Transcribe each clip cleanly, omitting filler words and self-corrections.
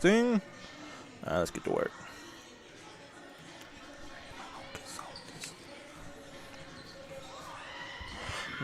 Thing. Let's get to work.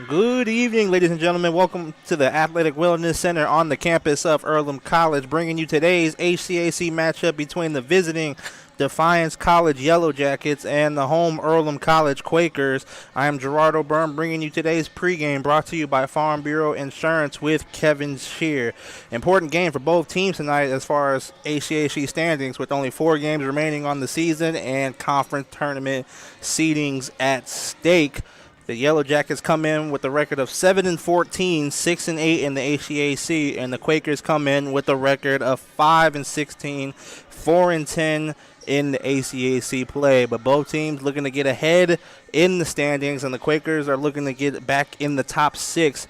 Good evening, ladies and gentlemen. Welcome to the Athletic Wellness Center on the campus of Earlham College, bringing you today's HCAC matchup between the visiting Defiance College Yellow Jackets and the home Earlham College Quakers. I am Gerardo Byrne, bringing you today's pregame, brought to you by Farm Bureau Insurance with Kevin Shear. Important game for both teams tonight as far as HCAC standings, with only 4 games remaining on the season and conference tournament seedings at stake. The Yellow Jackets come in with a record of 7-14, 6-8 in the HCAC, and the Quakers come in with a record of 5-16, 4-10 in the ACAC play. But both teams looking to get ahead in the standings, and the Quakers are looking to get back in the top 6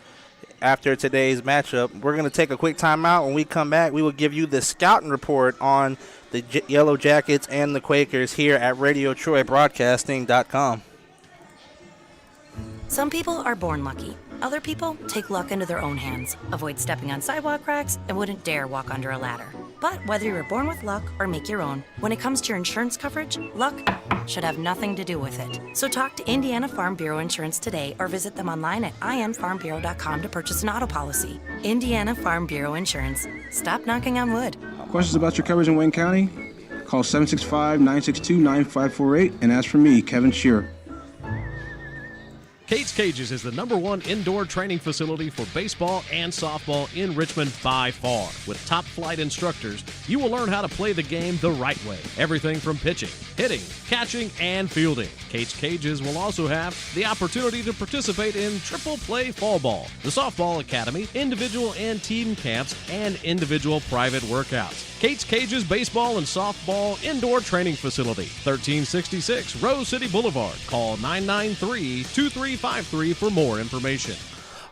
after today's matchup. We're going to take a quick timeout. When we come back, we will give you the scouting report on the Yellow Jackets and the Quakers here at RadioTroyBroadcasting.com. Some people are born lucky. Other people take luck into their own hands, avoid stepping on sidewalk cracks, and wouldn't dare walk under a ladder. But whether you're born with luck or make your own, when it comes to your insurance coverage, luck should have nothing to do with it. So talk to Indiana Farm Bureau Insurance today or visit them online at infarmbureau.com to purchase an auto policy. Indiana Farm Bureau Insurance. Stop knocking on wood. Questions about your coverage in Wayne County? Call 765-962-9548 and ask for me, Kevin Shear. Kate's Cages is the #1 indoor training facility for baseball and softball in Richmond by far. With top flight instructors, you will learn how to play the game the right way. Everything from pitching, hitting, catching, and fielding. Kate's Cages will also have the opportunity to participate in triple play fall ball, the softball academy, individual and team camps, and individual private workouts. Kate's Cages Baseball and Softball Indoor Training Facility, 1366 Rose City Boulevard. Call 993-2353 for more information.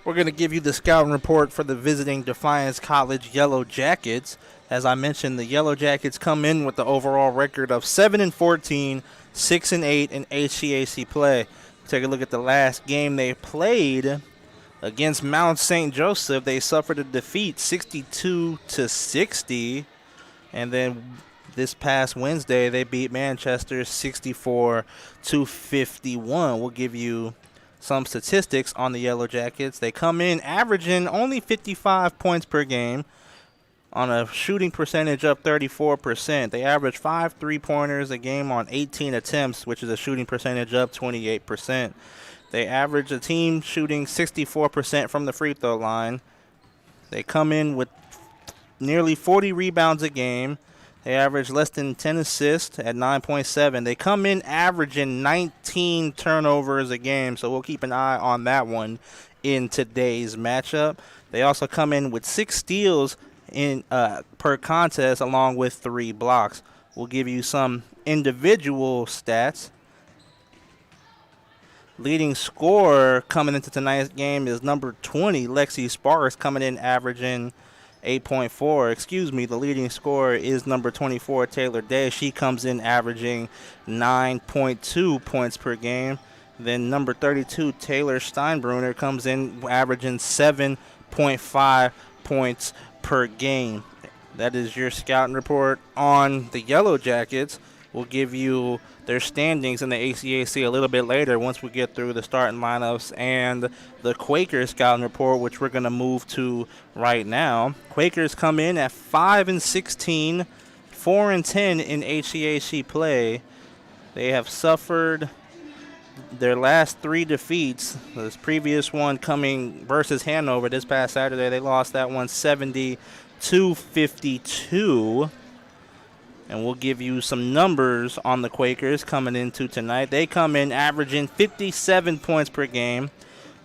We're going to give you the scouting report for the visiting Defiance College Yellow Jackets. As I mentioned, the Yellow Jackets come in with the overall record of 7-14, 6-8 in HCAC play. Take a look at the last game they played against Mount St. Joseph. They suffered a defeat 62-60. And then this past Wednesday, they beat Manchester 64-51. We'll give you some statistics on the Yellow Jackets. They come in averaging only 55 points per game on a shooting percentage of 34%. They average 5 three-pointers a game on 18 attempts, which is a shooting percentage of 28%. They average a team shooting 64% from the free throw line. They come in with nearly 40 rebounds a game. They average less than 10 assists at 9.7. They come in averaging 19 turnovers a game, so we'll keep an eye on that one in today's matchup. They also come in with 6 steals in per contest, along with 3 blocks. We'll give you some individual stats. Leading scorer coming into tonight's game is number 20, Lexi Sparks, coming in averaging 8.4. The leading scorer is number 24, Taylor Day. She comes in averaging 9.2 points per game. Then number 32, Taylor Steinbrunner, comes in averaging 7.5 points per game. That is your scouting report on the Yellow Jackets. We'll give you their standings in the ACAC a little bit later once we get through the starting lineups and the Quakers scouting report, which we're going to move to right now. Quakers come in at 5-16, 4-10 in HCAC play. They have suffered their last 3 defeats. This previous one coming versus Hanover this past Saturday. They lost that one 70-52. And we'll give you some numbers on the Quakers coming into tonight. They come in averaging 57 points per game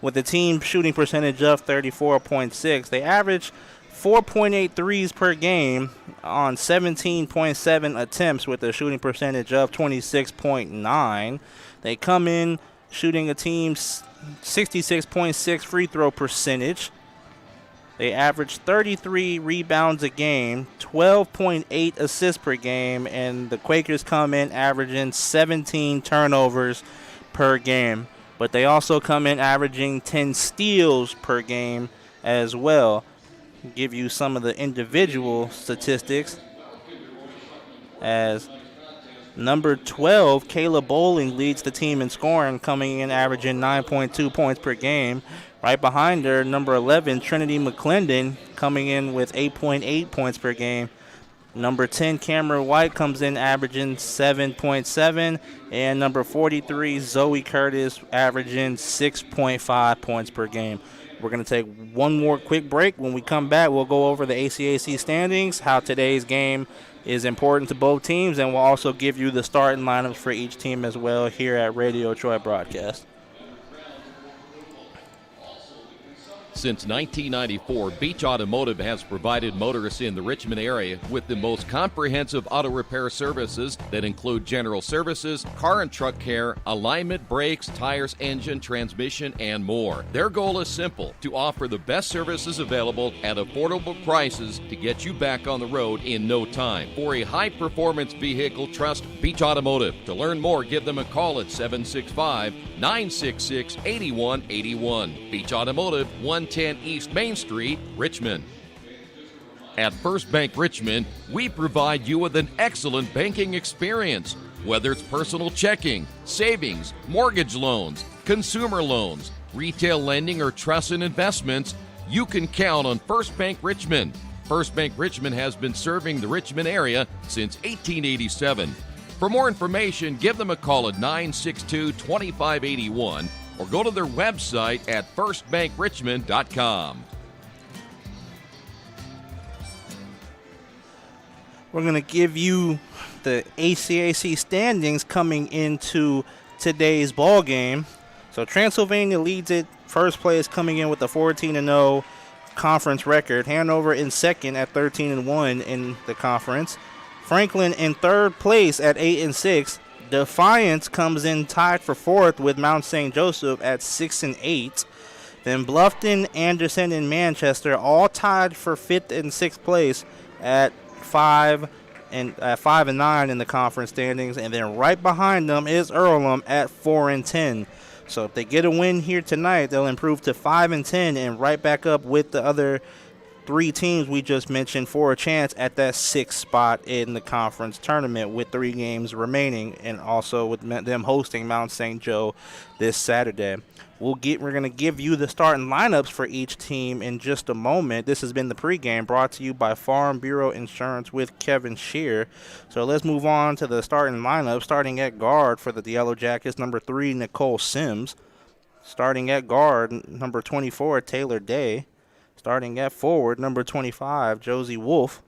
with a team shooting percentage of 34.6. They average 4.8 threes per game on 17.7 attempts with a shooting percentage of 26.9. They come in shooting a team's 66.6 free throw percentage. They average 33 rebounds a game, 12.8 assists per game, and the Quakers come in averaging 17 turnovers per game. But they also come in averaging 10 steals per game as well. Give you some of the individual statistics. as number 12, Kayla Bowling, leads the team in scoring, coming in averaging 9.2 points per game. Right behind her, number 11, Trinity McClendon, coming in with 8.8 points per game. Number 10, Cameron White, comes in averaging 7.7. And number 43, Zoe Curtis, averaging 6.5 points per game. We're going to take one more quick break. When we come back, we'll go over the ACAC standings, how today's game is important to both teams, and we'll also give you the starting lineups for each team as well here at Radio Troy Broadcast. Since 1994, Beach Automotive has provided motorists in the Richmond area with the most comprehensive auto repair services that include general services, car and truck care, alignment, brakes, tires, engine, transmission, and more. Their goal is simple: to offer the best services available at affordable prices to get you back on the road in no time. For a high-performance vehicle, trust Beach Automotive. To learn more, give them a call at 765-966-8181. Beach Automotive, 110 East Main Street, Richmond. At First Bank Richmond, we provide you with an excellent banking experience. Whether it's personal checking, savings, mortgage loans, consumer loans, retail lending, or trust and investments, you can count on First Bank Richmond. First Bank Richmond has been serving the Richmond area since 1887. For more information, give them a call at 962-2581 or go to their website at firstbankrichmond.com. We're going to give you the ACAC standings coming into today's ball game. So Transylvania leads it, first place, coming in with a 14-0 conference record. Hanover in second at 13-1 in the conference. Franklin in third place at 8-6. Defiance comes in tied for fourth with Mount St. Joseph at 6-8. Then Bluffton, Anderson, and Manchester all tied for fifth and sixth place at 5 and 9 in the conference standings. And then right behind them is Earlham at 4-10. So if they get a win here tonight, they'll improve to 5-10 and right back up with the other three teams we just mentioned for a chance at that sixth spot in the conference tournament with 3 games remaining, and also with them hosting Mount St. Joe this Saturday. We're going to give you the starting lineups for each team in just a moment. This has been the pregame brought to you by Farm Bureau Insurance with Kevin Shear. So let's move on to the starting lineup. Starting at guard for the Yellow Jackets, number 3, Nicole Sims. Starting at guard, number 24, Taylor Day. Starting at forward, number 25, Josie Wolf.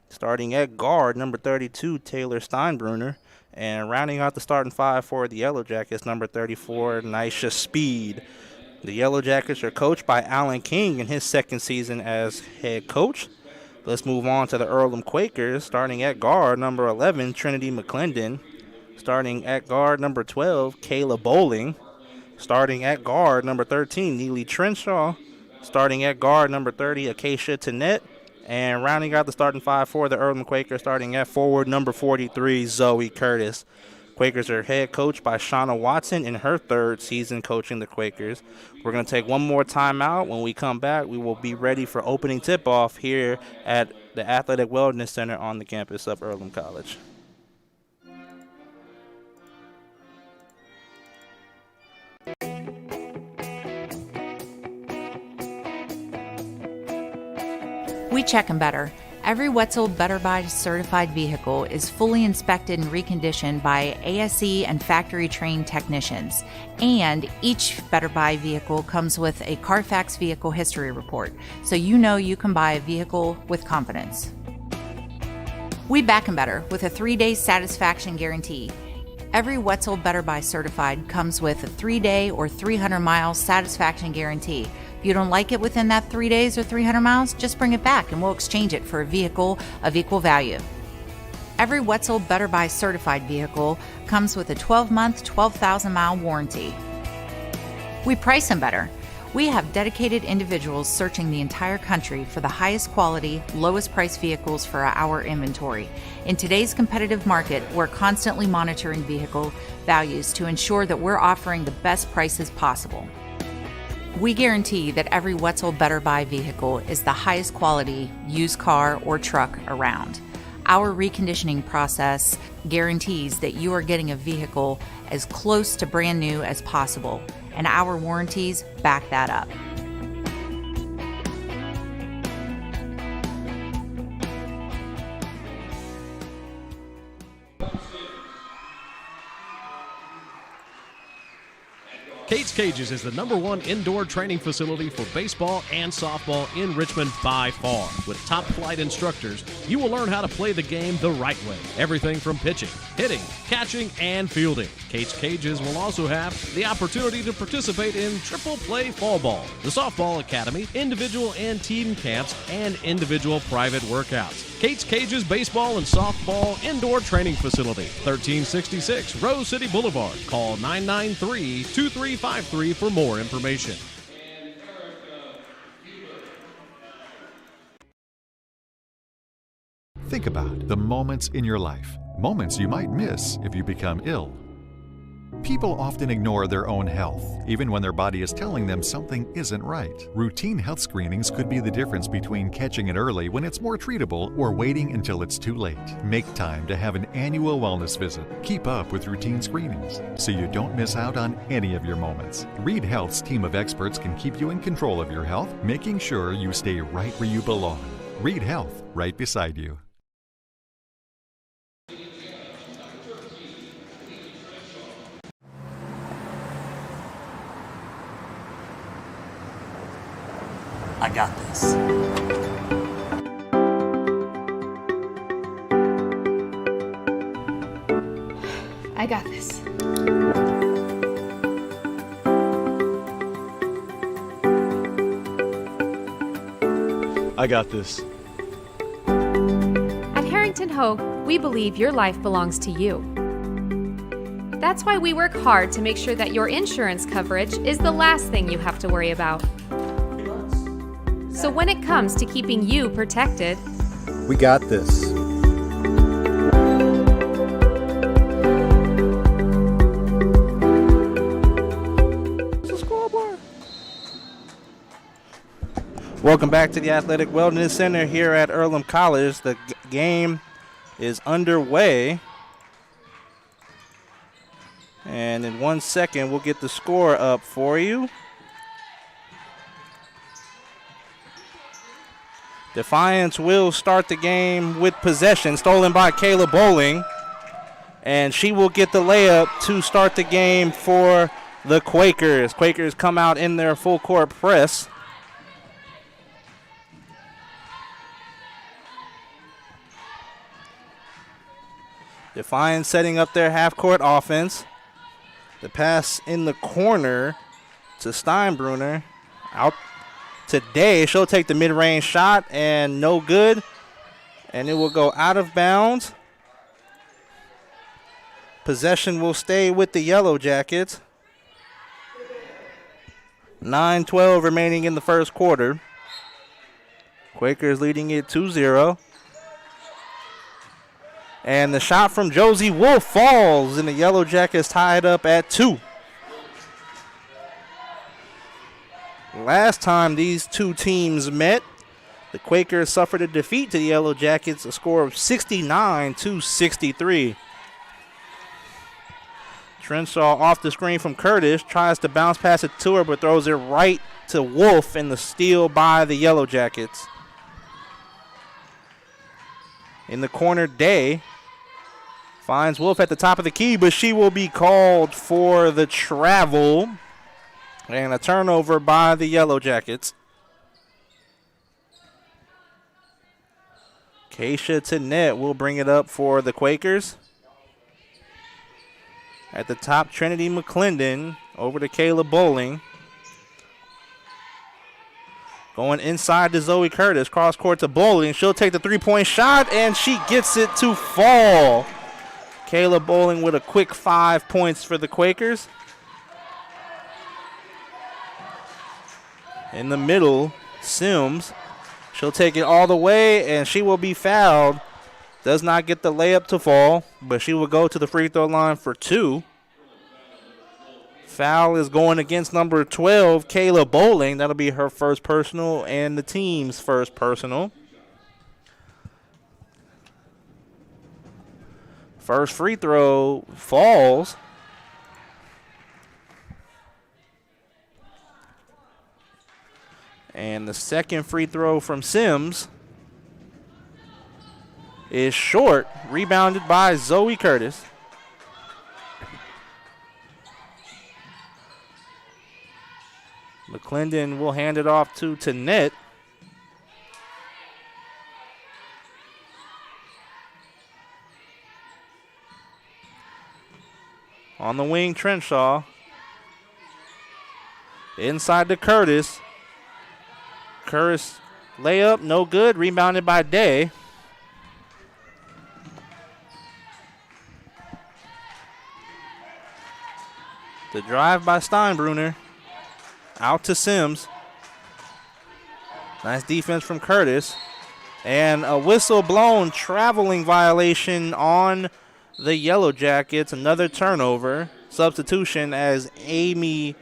Starting at guard, number 32, Taylor Steinbrunner. And rounding out the starting 5 for the Yellow Jackets, number 34, Nisha Speed. The Yellow Jackets are coached by Alan King in his second season as head coach. Let's move on to the Earlham Quakers. Starting at guard, number 11, Trinity McClendon. Starting at guard, number 12, Kayla Bowling. Starting at guard, number 13, Neely Trenshaw. Starting at guard, number 30, Acacia Tannett. And rounding out the starting 5 for the Earlham Quakers, starting at forward, number 43, Zoe Curtis. Quakers are head coached by Shauna Watson in her third season coaching the Quakers. We're going to take one more timeout. When we come back, we will be ready for opening tip-off here at the Athletic Wellness Center on the campus of Earlham College. We check them better. Every Wetzel Better Buy certified vehicle is fully inspected and reconditioned by ASE and factory trained technicians. And each Better Buy vehicle comes with a Carfax vehicle history report, so you know you can buy a vehicle with confidence. We back 'em better with a 3-day satisfaction guarantee. Every Wetzel Better Buy certified comes with a 3-day or 300-mile satisfaction guarantee. If you don't like it within that 3 days or 300 miles, just bring it back and we'll exchange it for a vehicle of equal value. Every Wetzel Better Buy certified vehicle comes with a 12-month, 12,000-mile warranty. We price them better. We have dedicated individuals searching the entire country for the highest quality, lowest price vehicles for our inventory. In today's competitive market, we're constantly monitoring vehicle values to ensure that we're offering the best prices possible. We guarantee that every Wetzel Better Buy vehicle is the highest quality used car or truck around. Our reconditioning process guarantees that you are getting a vehicle as close to brand new as possible, and our warranties back that up. Kate's Cages is the #1 indoor training facility for baseball and softball in Richmond by far. With top flight instructors, you will learn how to play the game the right way. Everything from pitching, hitting, catching, and fielding. Kate's Cages will also have the opportunity to participate in triple play fall ball, the softball academy, individual and team camps, and individual private workouts. Kate's Cages Baseball and Softball Indoor Training Facility, 1366 Rose City Boulevard. Call 993-2353 for more information. Think about the moments in your life, moments you might miss if you become ill. People often ignore their own health, even when their body is telling them something isn't right. Routine health screenings could be the difference between catching it early when it's more treatable or waiting until it's too late. Make time to have an annual wellness visit. Keep up with routine screenings so you don't miss out on any of your moments. Reed Health's team of experts can keep you in control of your health, making sure you stay right where you belong. Reed Health, right beside you. I got this. I got this. I got this. At Harrington Hogue, we believe your life belongs to you. That's why we work hard to make sure that your insurance coverage is the last thing you have to worry about. So when it comes to keeping you protected, We got this. Welcome back to the Athletic Wellness Center here at Earlham College. The game is underway. And in 1 second, we'll get the score up for you. Defiance will start the game with possession, stolen by Kayla Bowling. And she will get the layup to start the game for the Quakers. Quakers come out in their full court press. Defiance setting up their half-court offense. The pass in the corner to Steinbrunner. Out today. She'll take the mid-range shot and no good. And it will go out of bounds. Possession will stay with the Yellow Jackets. 9:12 remaining in the first quarter. Quakers leading it 2-0. And the shot from Josie Wolf falls, and the Yellow Jackets tied up at 2. Last time these two teams met, the Quakers suffered a defeat to the Yellow Jackets, a score of 69-63. Trenshaw off the screen from Curtis, tries to bounce pass it to her, but throws it right to Wolf, and the steal by the Yellow Jackets. In the corner, Day finds Wolf at the top of the key, but she will be called for the travel. And a turnover by the Yellow Jackets. Keisha Tennette will bring it up for the Quakers. At the top, Trinity McClendon over to Kayla Bowling. Going inside to Zoe Curtis. Cross court to Bowling. She'll take the three-point shot, and she gets it to fall. Kayla Bowling with a quick 5 points for the Quakers. In the middle, Sims. She'll take it all the way, and she will be fouled. Does not get the layup to fall, but she will go to the free throw line for 2. Foul is going against number 12, Kayla Bowling. That'll be her first personal and the team's first personal. First free throw falls. And the second free throw from Sims is short, rebounded by Zoe Curtis. McClendon will hand it off to Tanette. On the wing, Trenshaw. Inside to Curtis. Curtis layup, no good. Rebounded by Day. The drive by Steinbruner. Out to Sims. Nice defense from Curtis. And a whistle blown, traveling violation on the Yellow Jackets. Another turnover. Substitution as Amy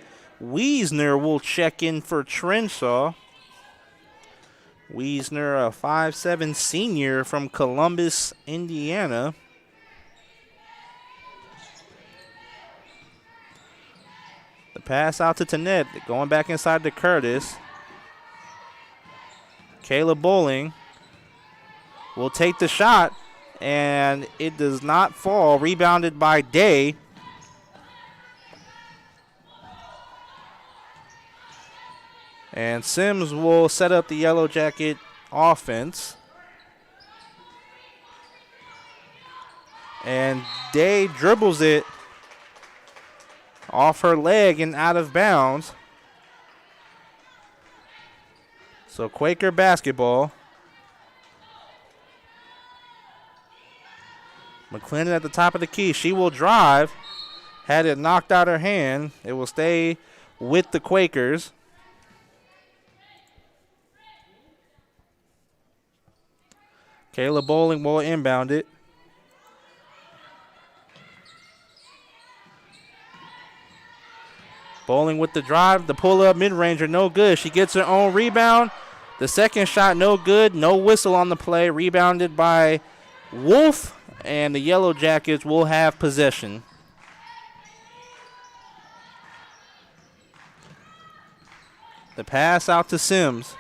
Wiesner will check in for Trenshaw. Wiesner, a 5'7" senior from Columbus, Indiana. The pass out to Tanette, going back inside to Curtis. Kayla Bowling will take the shot, and it does not fall. Rebounded by Day. And Sims will set up the Yellow Jacket offense. And Day dribbles it off her leg and out of bounds. So Quaker basketball. McClendon at the top of the key. She will drive. Had it knocked out her hand. It will stay with the Quakers. Kayla Bowling will inbound it. Bowling with the drive, the pull-up mid-ranger, no good. She gets her own rebound. The second shot, no good. No whistle on the play. Rebounded by Wolf, and the Yellow Jackets will have possession. The pass out to Sims.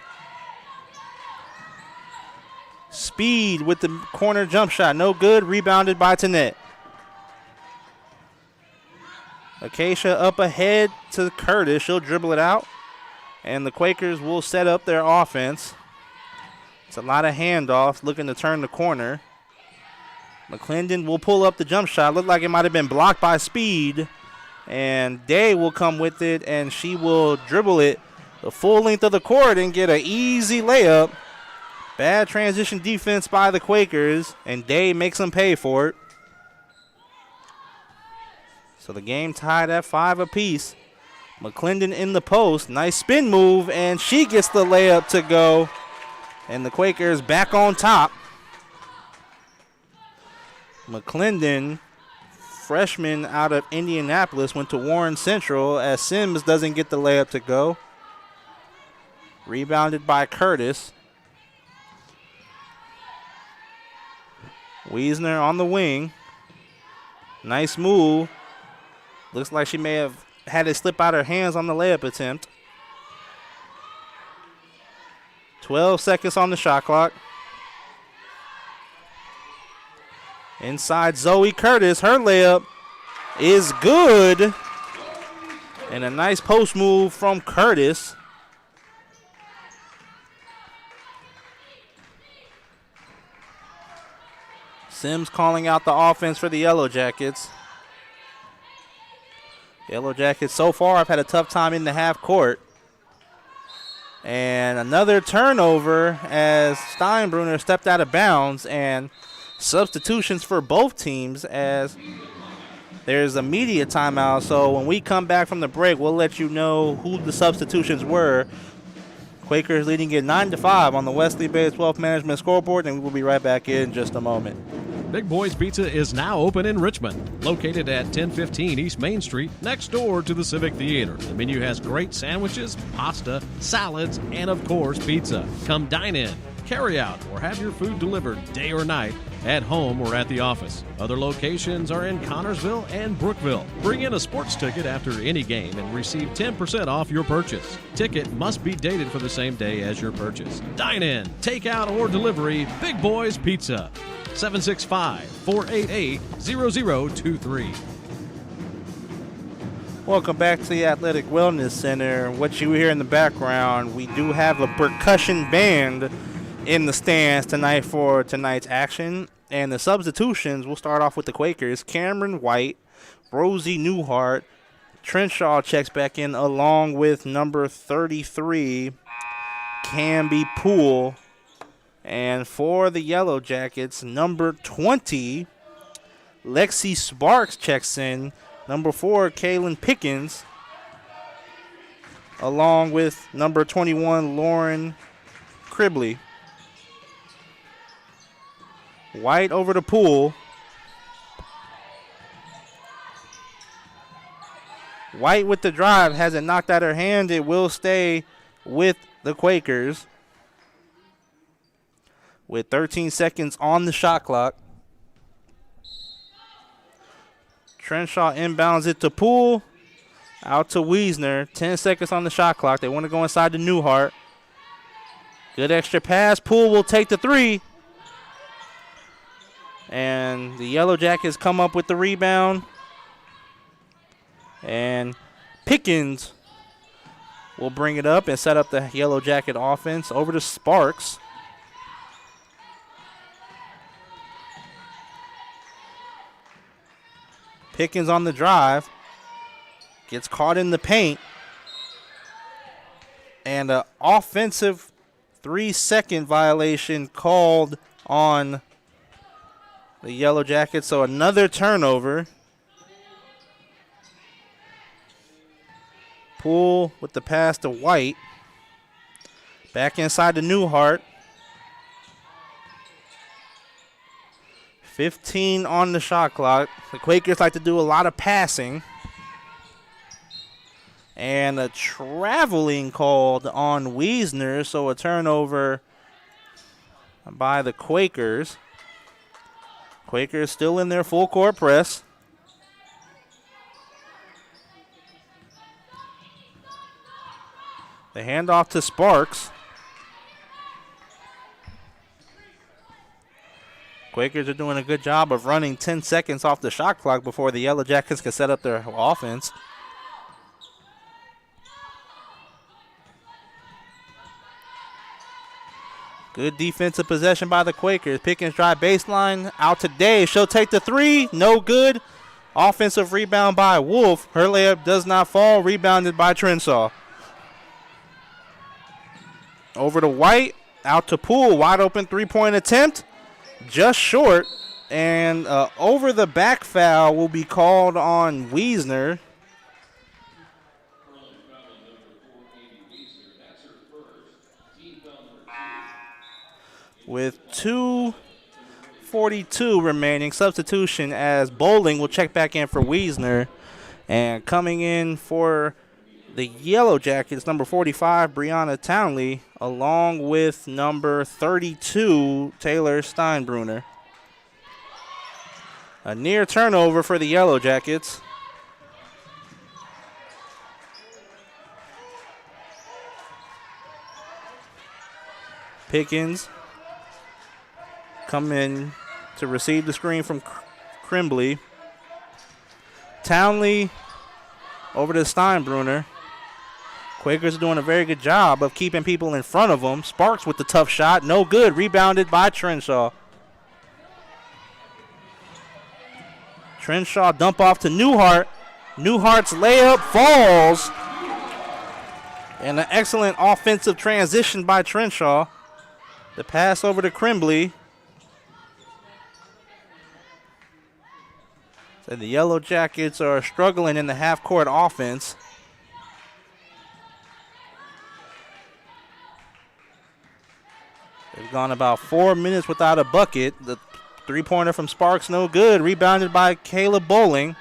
Speed with the corner jump shot, no good. Rebounded by Tanette. Acacia up ahead to Curtis. She'll dribble it out. And the Quakers will set up their offense. It's a lot of handoffs looking to turn the corner. McClendon will pull up the jump shot. Looked like it might have been blocked by Speed. And Day will come with it, and she will dribble it the full length of the court and get an easy layup. Bad transition defense by the Quakers, and Day makes them pay for it. So the game tied at 5 apiece. McClendon in the post. Nice spin move, and she gets the layup to go. And the Quakers back on top. McClendon, freshman out of Indianapolis, went to Warren Central as Sims doesn't get the layup to go. Rebounded by Curtis. Wiesner on the wing. Nice move. Looks like she may have had it slip out her hands on the layup attempt. 12 seconds on the shot clock. Inside Zoe Curtis. Her layup is good. And a nice post move from Curtis. Sims calling out the offense for the Yellow Jackets. Yellow Jackets so far have had a tough time in the half court. And another turnover as Steinbruner stepped out of bounds, and substitutions for both teams as there's a media timeout. So when we come back from the break, we'll let you know who the substitutions were. Quakers leading it 9-5 on the Wesley Bays Wealth Management scoreboard, and we'll be right back in just a moment. Big Boys Pizza is now open in Richmond, located at 1015 East Main Street, next door to the Civic Theater. The menu has great sandwiches, pasta, salads, and of course, pizza. Come dine in, carry out, or have your food delivered day or night. at home or at the office. Other locations are in Connorsville and Brookville. Bring in a sports ticket after any game and receive 10% off your purchase. Ticket must be dated for the same day as your purchase. Dine in, take out, or delivery, Big Boys Pizza. 765-488-0023. Welcome back to the Athletic Wellness Center. What you hear in the background, we do have a percussion band in the stands tonight for tonight's action. And the substitutions, we'll start off with the Quakers. Cameron White, Rosie Newhart, Trenshaw checks back in along with number 33, Camby Poole. And for the Yellow Jackets, number 20, Lexi Sparks checks in. Number 4, Kaylin Pickens, along with number 21, Lauren Cribley. White over to Poole. White with the drive, has it knocked out her hand. It will stay with the Quakers with 13 seconds on the shot clock. Trenshaw inbounds it to Poole. Out to Wiesner. 10 seconds on the shot clock. They want to go inside to Newhart. Good extra pass. Poole will take the three. And the Yellow Jackets come up with the rebound. And Pickens will bring it up and set up the Yellow Jacket offense. Over to Sparks. Pickens on the drive. Gets caught in the paint. And an offensive 3-second violation called on the Yellow Jackets. So another turnover. Poole with the pass to White. Back inside to Newhart. 15 on the shot clock. The Quakers like to do a lot of passing. And a traveling called on Wiesner, so a turnover by the Quakers. Quakers still in their full court press. The handoff to Sparks. Quakers are doing a good job of running 10 seconds off the shot clock before the Yellow Jackets can set up their offense. Good defensive possession by the Quakers. Pickens drive baseline. Out today. She'll take the three. No good. Offensive rebound by Wolf. Her layup does not fall. Rebounded by Trenshaw. Over to White. Out to Poole. Wide open three-point attempt. Just short. And over the back foul will be called on Wiesner. With 2:42 remaining, substitution as Bowling will check back in for Wiesner. And coming in for the Yellow Jackets, number 45, Brianna Townley, along with number 32, Taylor Steinbrunner. A near turnover for the Yellow Jackets. Pickens come in to receive the screen from Crimbley. Townley over to Steinbrunner. Quakers are doing a very good job of keeping people in front of them. Sparks with the tough shot. No good. Rebounded by Trenshaw. Trenshaw dump off to Newhart. Newhart's layup falls. And an excellent offensive transition by Trenshaw. The pass over to Crimbley. So the Yellow Jackets are struggling in the half-court offense. They've gone about 4 minutes without a bucket. The three-pointer from Sparks, no good. Rebounded by Kayla Bowling.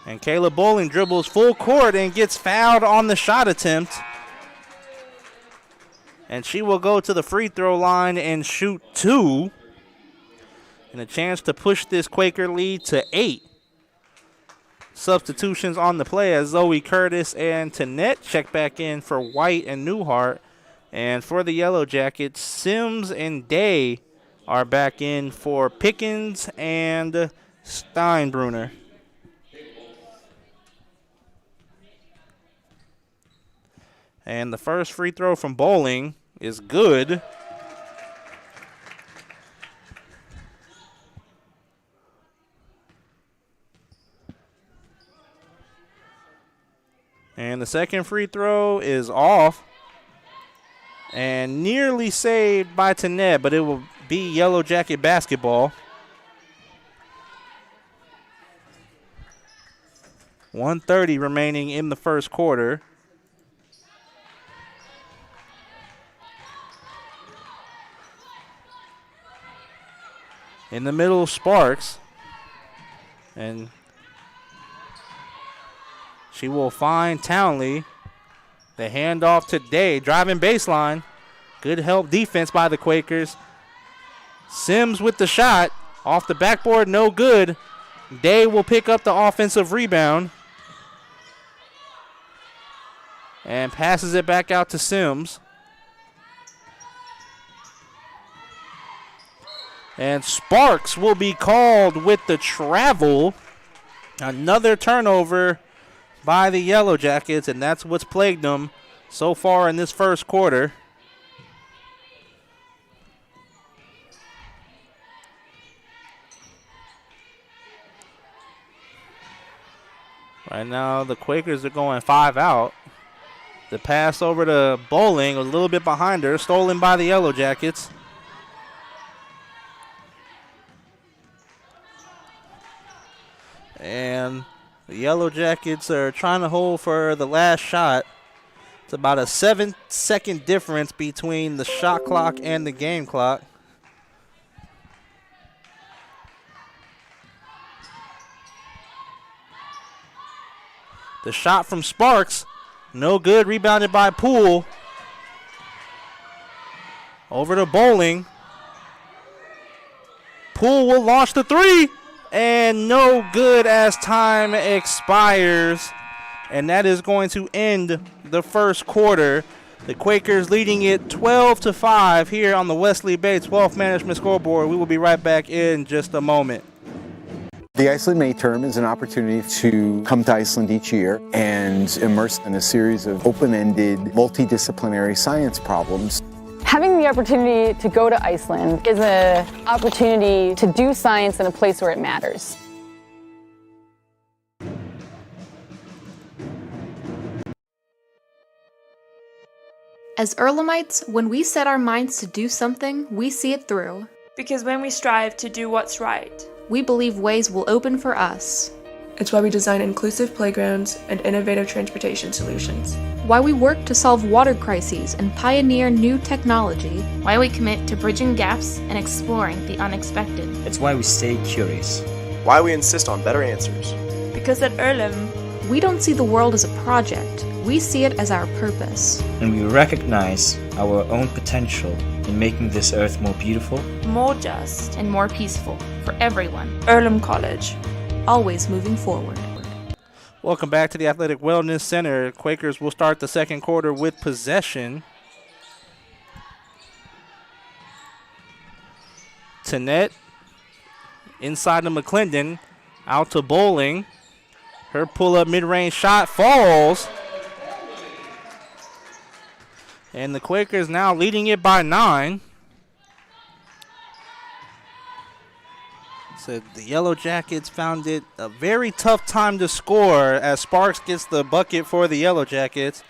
And Kayla Bowling dribbles full court and gets fouled on the shot attempt. And she will go to the free throw line and shoot 2. And a chance to push this Quaker lead to 8. Substitutions on the play as Zoe Curtis and Tanette check back in for White and Newhart. And for the Yellow Jackets, Sims and Day are back in for Pickens and Steinbrunner. And the first free throw from Bowling is good. And the second free throw is off. And nearly saved by Tanette, but it will be Yellow Jacket basketball. 1:30 remaining in the first quarter. In the middle, Sparks. And she will find Townley. The handoff to Day, driving baseline. Good help defense by the Quakers. Sims with the shot. Off the backboard, no good. Day will pick up the offensive rebound. And passes it back out to Sims. And Sparks will be called with the travel. Another turnover by the Yellow Jackets, and that's what's plagued them so far in this first quarter. Right now, the Quakers are going 5 out. The pass over to Bowling was a little bit behind her, stolen by the Yellow Jackets. And the Yellow Jackets are trying to hold for the last shot. It's about a 7-second difference between the shot clock and the game clock. The shot from Sparks, no good, rebounded by Poole. Over to Bowling. Poole will launch the three. And no good as time expires. And that is going to end the first quarter. The Quakers leading it 12-5 here on the Wesley Bates Wealth Management scoreboard. We will be right back in just a moment. The Iceland May Term is an opportunity to come to Iceland each year and immerse in a series of open-ended, multidisciplinary science problems. Having the opportunity to go to Iceland is an opportunity to do science in a place where it matters. As Earlhamites, when we set our minds to do something, we see it through. Because when we strive to do what's right, we believe ways will open for us. It's why we design inclusive playgrounds and innovative transportation solutions. Why we work to solve water crises and pioneer new technology. Why we commit to bridging gaps and exploring the unexpected. It's why we stay curious. Why we insist on better answers. Because at Earlham, we don't see the world as a project. We see it as our purpose. And we recognize our own potential in making this earth more beautiful, more just, and more peaceful for everyone. Earlham College. Always moving forward. Welcome back to the Athletic Wellness Center. Quakers will start the second quarter with possession. Tanette inside to McClendon, out to Bowling. Her pull-up mid-range shot falls. And the Quakers now leading it by 9. So the Yellow Jackets found it a very tough time to score as Sparks gets the bucket for the Yellow Jackets.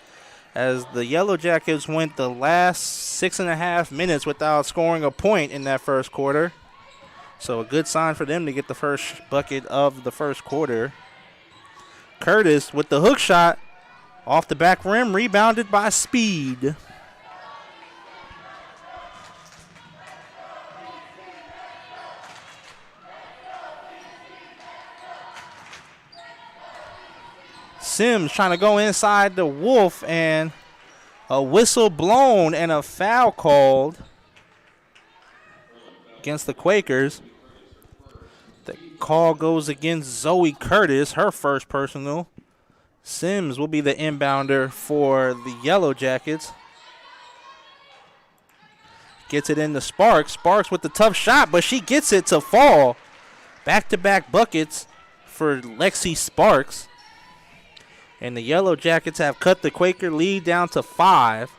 As the Yellow Jackets went the last 6.5 minutes without scoring a point in that first quarter. So a good sign for them to get the first bucket of the first quarter. Curtis with the hook shot off the back rim, rebounded by Speed. Sims trying to go inside the Wolf, and A whistle blown and a foul called against the Quakers. The call goes against Zoe Curtis, her first personal. Sims will be the inbounder for the Yellow Jackets. Gets it into Sparks. Sparks with the tough shot, but she gets it to fall. Back-to-back buckets for Lexi Sparks. And the Yellow Jackets have cut the Quaker lead down to 5.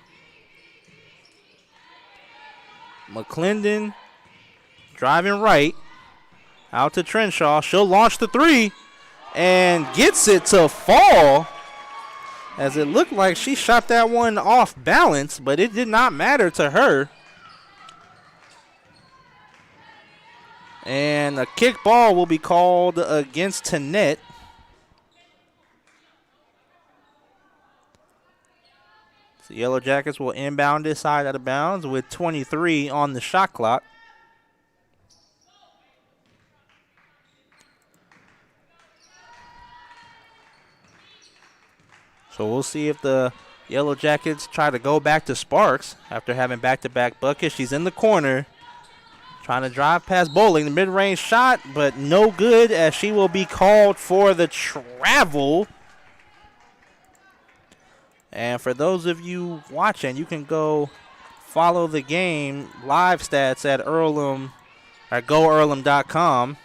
McClendon driving right. Out to Trenshaw. She'll launch the 3 and gets it to fall. As it looked like she shot that one off balance, but it did not matter to her. And a kick ball will be called against Tanette. The Yellow Jackets will inbound this side out of bounds with 23 on the shot clock. So we'll see if the Yellow Jackets try to go back to Sparks after having back-to-back buckets. She's in the corner trying to drive past Bowling. The mid-range shot, but no good as she will be called for the travel. And for those of you watching, you can go follow the game live stats at Earlham or GoEarlham.com.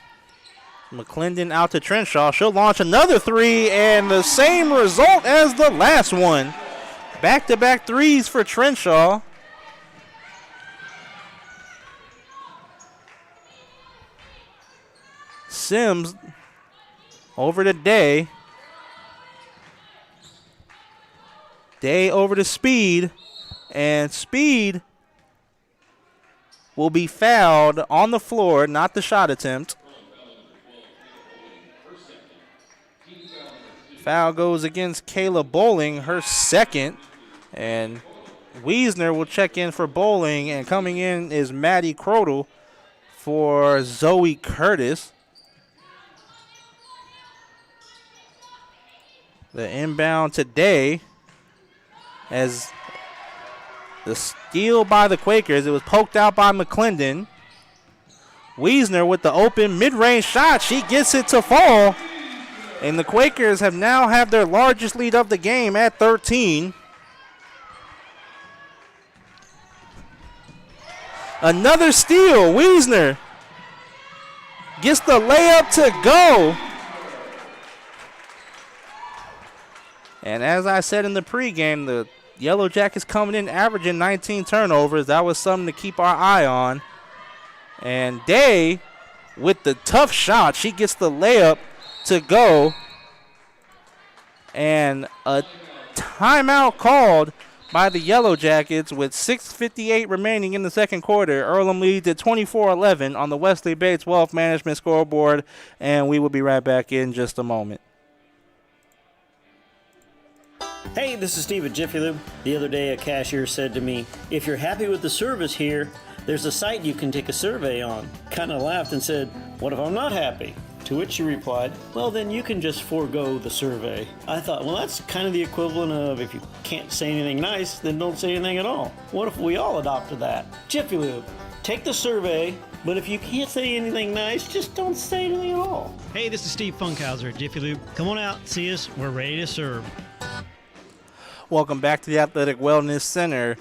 McClendon out to Trenshaw. She'll launch another 3, and the same result as the last one. Back-to-back 3s for Trenshaw. Sims over to Day. Day over to Speed. And Speed will be fouled on the floor, not the shot attempt. Foul goes against Kayla Bowling, her second. And Wiesner will check in for Bowling. And coming in is Maddie Crodel for Zoe Curtis. The inbound today as the steal by the Quakers. It was poked out by McClendon. Wiesner with the open mid-range shot. She gets it to fall. And the Quakers have now have their largest lead of the game at 13. Another steal. Wiesner gets the layup to go. And as I said in the pregame, the Yellow Jackets coming in averaging 19 turnovers. That was something to keep our eye on. And Day with the tough shot. She gets the layup to go. And a timeout called by the Yellow Jackets with 6:58 remaining in the second quarter. Earlham leads at 24-11 on the Wesley Bates Wealth Management scoreboard. And we will be right back in just a moment. Hey, this is Steve at Jiffy Lube. The other day a cashier said to me, if you're happy with the service here, there's a site you can take a survey on. Kind of laughed and said, what if I'm not happy? To which she replied, well, then you can just forego the survey. I thought, well, that's kind of the equivalent of if you can't say anything nice, then don't say anything at all. What if we all adopted that? Jiffy Lube, take the survey, but if you can't say anything nice, just don't say anything at all. Hey, this is Steve Funkhauser at Jiffy Lube. Come on out, see us. We're ready to serve. Welcome back to the Athletic Wellness Center.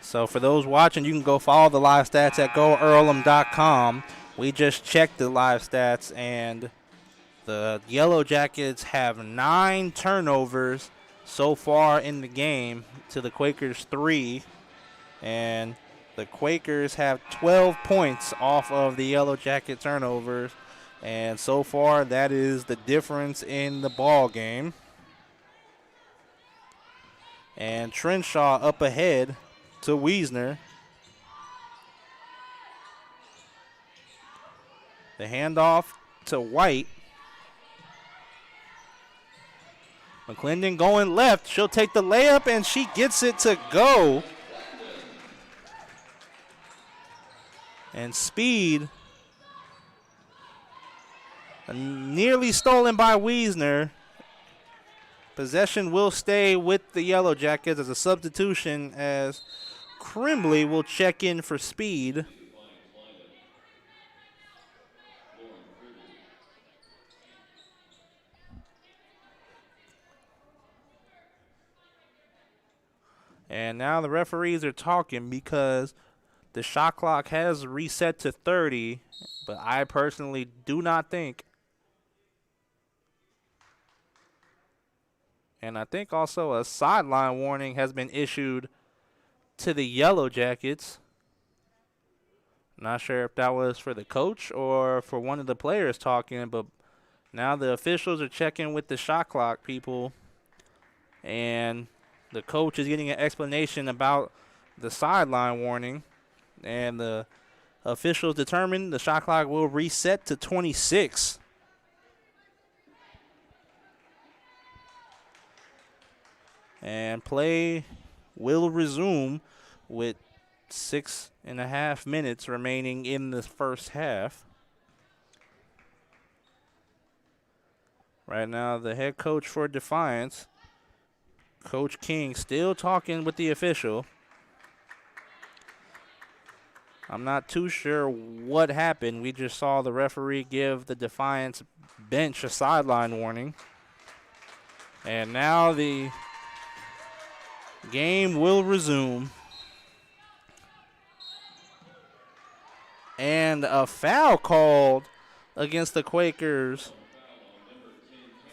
So for those watching, you can go follow the live stats at GoEarlham.com. We just checked the live stats, and the Yellow Jackets have 9 turnovers so far in the game to the Quakers 3. And the Quakers have 12 points off of the Yellow Jacket turnovers. And so far, that is the difference in the ball game. And Trenshaw up ahead to Wiesner. The handoff to White. McClendon going left. She'll take the layup, and she gets it to go. And Speed nearly stolen by Wiesner. Possession will stay with the Yellow Jackets as a substitution, as Crimbley will check in for speed. And now the referees are talking because the shot clock has reset to 30, but I personally do not think, and I think also a sideline warning has been issued to the Yellow Jackets. Not sure if that was for the coach or for one of the players talking, but now the officials are checking with the shot clock people, and the coach is getting an explanation about the sideline warning, and the officials determine the shot clock will reset to 26. And play will resume with 6.5 minutes remaining in the first half. Right now, the head coach for Defiance, Coach King, still talking with the official. I'm not too sure what happened. We just saw the referee give the Defiance bench a sideline warning. And now the game will resume. And a foul called against the Quakers.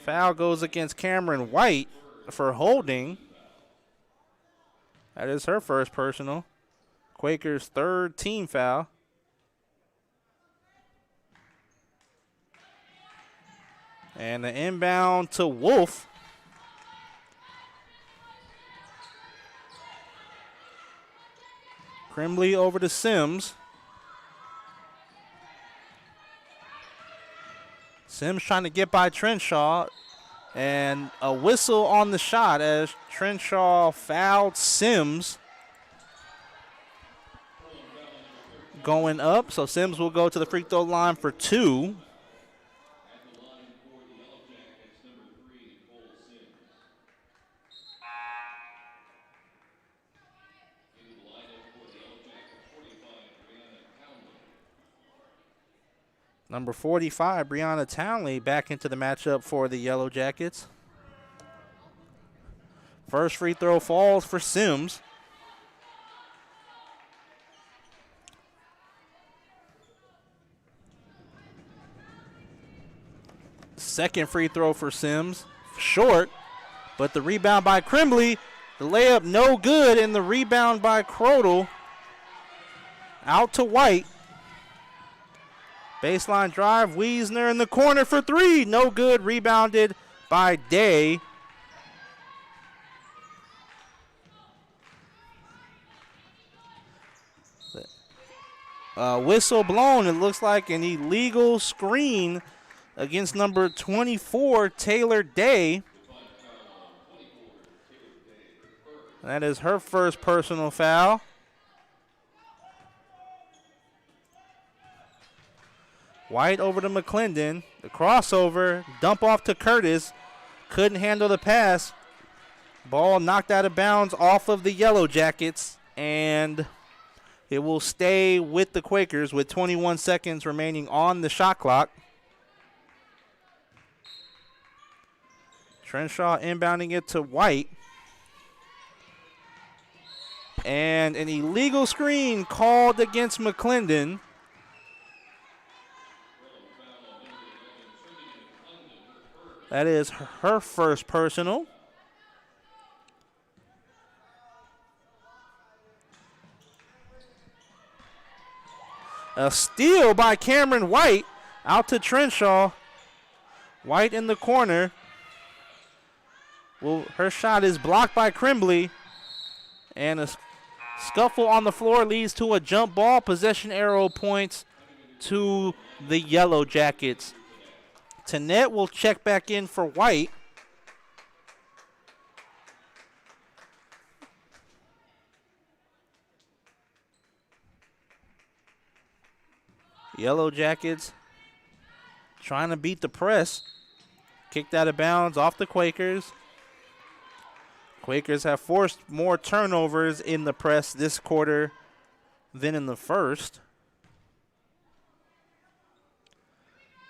Foul goes against Cameron White for holding. That is her first personal. Quakers' third team foul. And the inbound to Wolf. Crimbley over to Sims. Sims trying to get by Trenshaw. And a whistle on the shot as Trenshaw fouled Sims. Going up, so Sims will go to the free throw line for 2. Number 45, Brianna Townley, back into the matchup for the Yellow Jackets. First free throw falls for Sims. Second free throw for Sims, short, but the rebound by Crimbley. The layup no good, and the rebound by Crodel. Out to White. Baseline drive, Wiesner in the corner for 3. No good, rebounded by Day. Whistle blown. It looks like an illegal screen against number 24, Taylor Day. That is her first personal foul. White over to McClendon. The crossover, dump off to Curtis. Couldn't handle the pass. Ball knocked out of bounds off of the Yellow Jackets, and it will stay with the Quakers with 21 seconds remaining on the shot clock. Trenshaw inbounding it to White. And an illegal screen called against McClendon. That is her first personal. A steal by Cameron White out to Trenshaw. White in the corner. Well, her shot is blocked by Crimbley. And a scuffle on the floor leads to a jump ball. Possession arrow points to the Yellow Jackets. Tanette will check back in for White. Yellow Jackets trying to beat the press. Kicked out of bounds off the Quakers. Quakers have forced more turnovers in the press this quarter than in the first.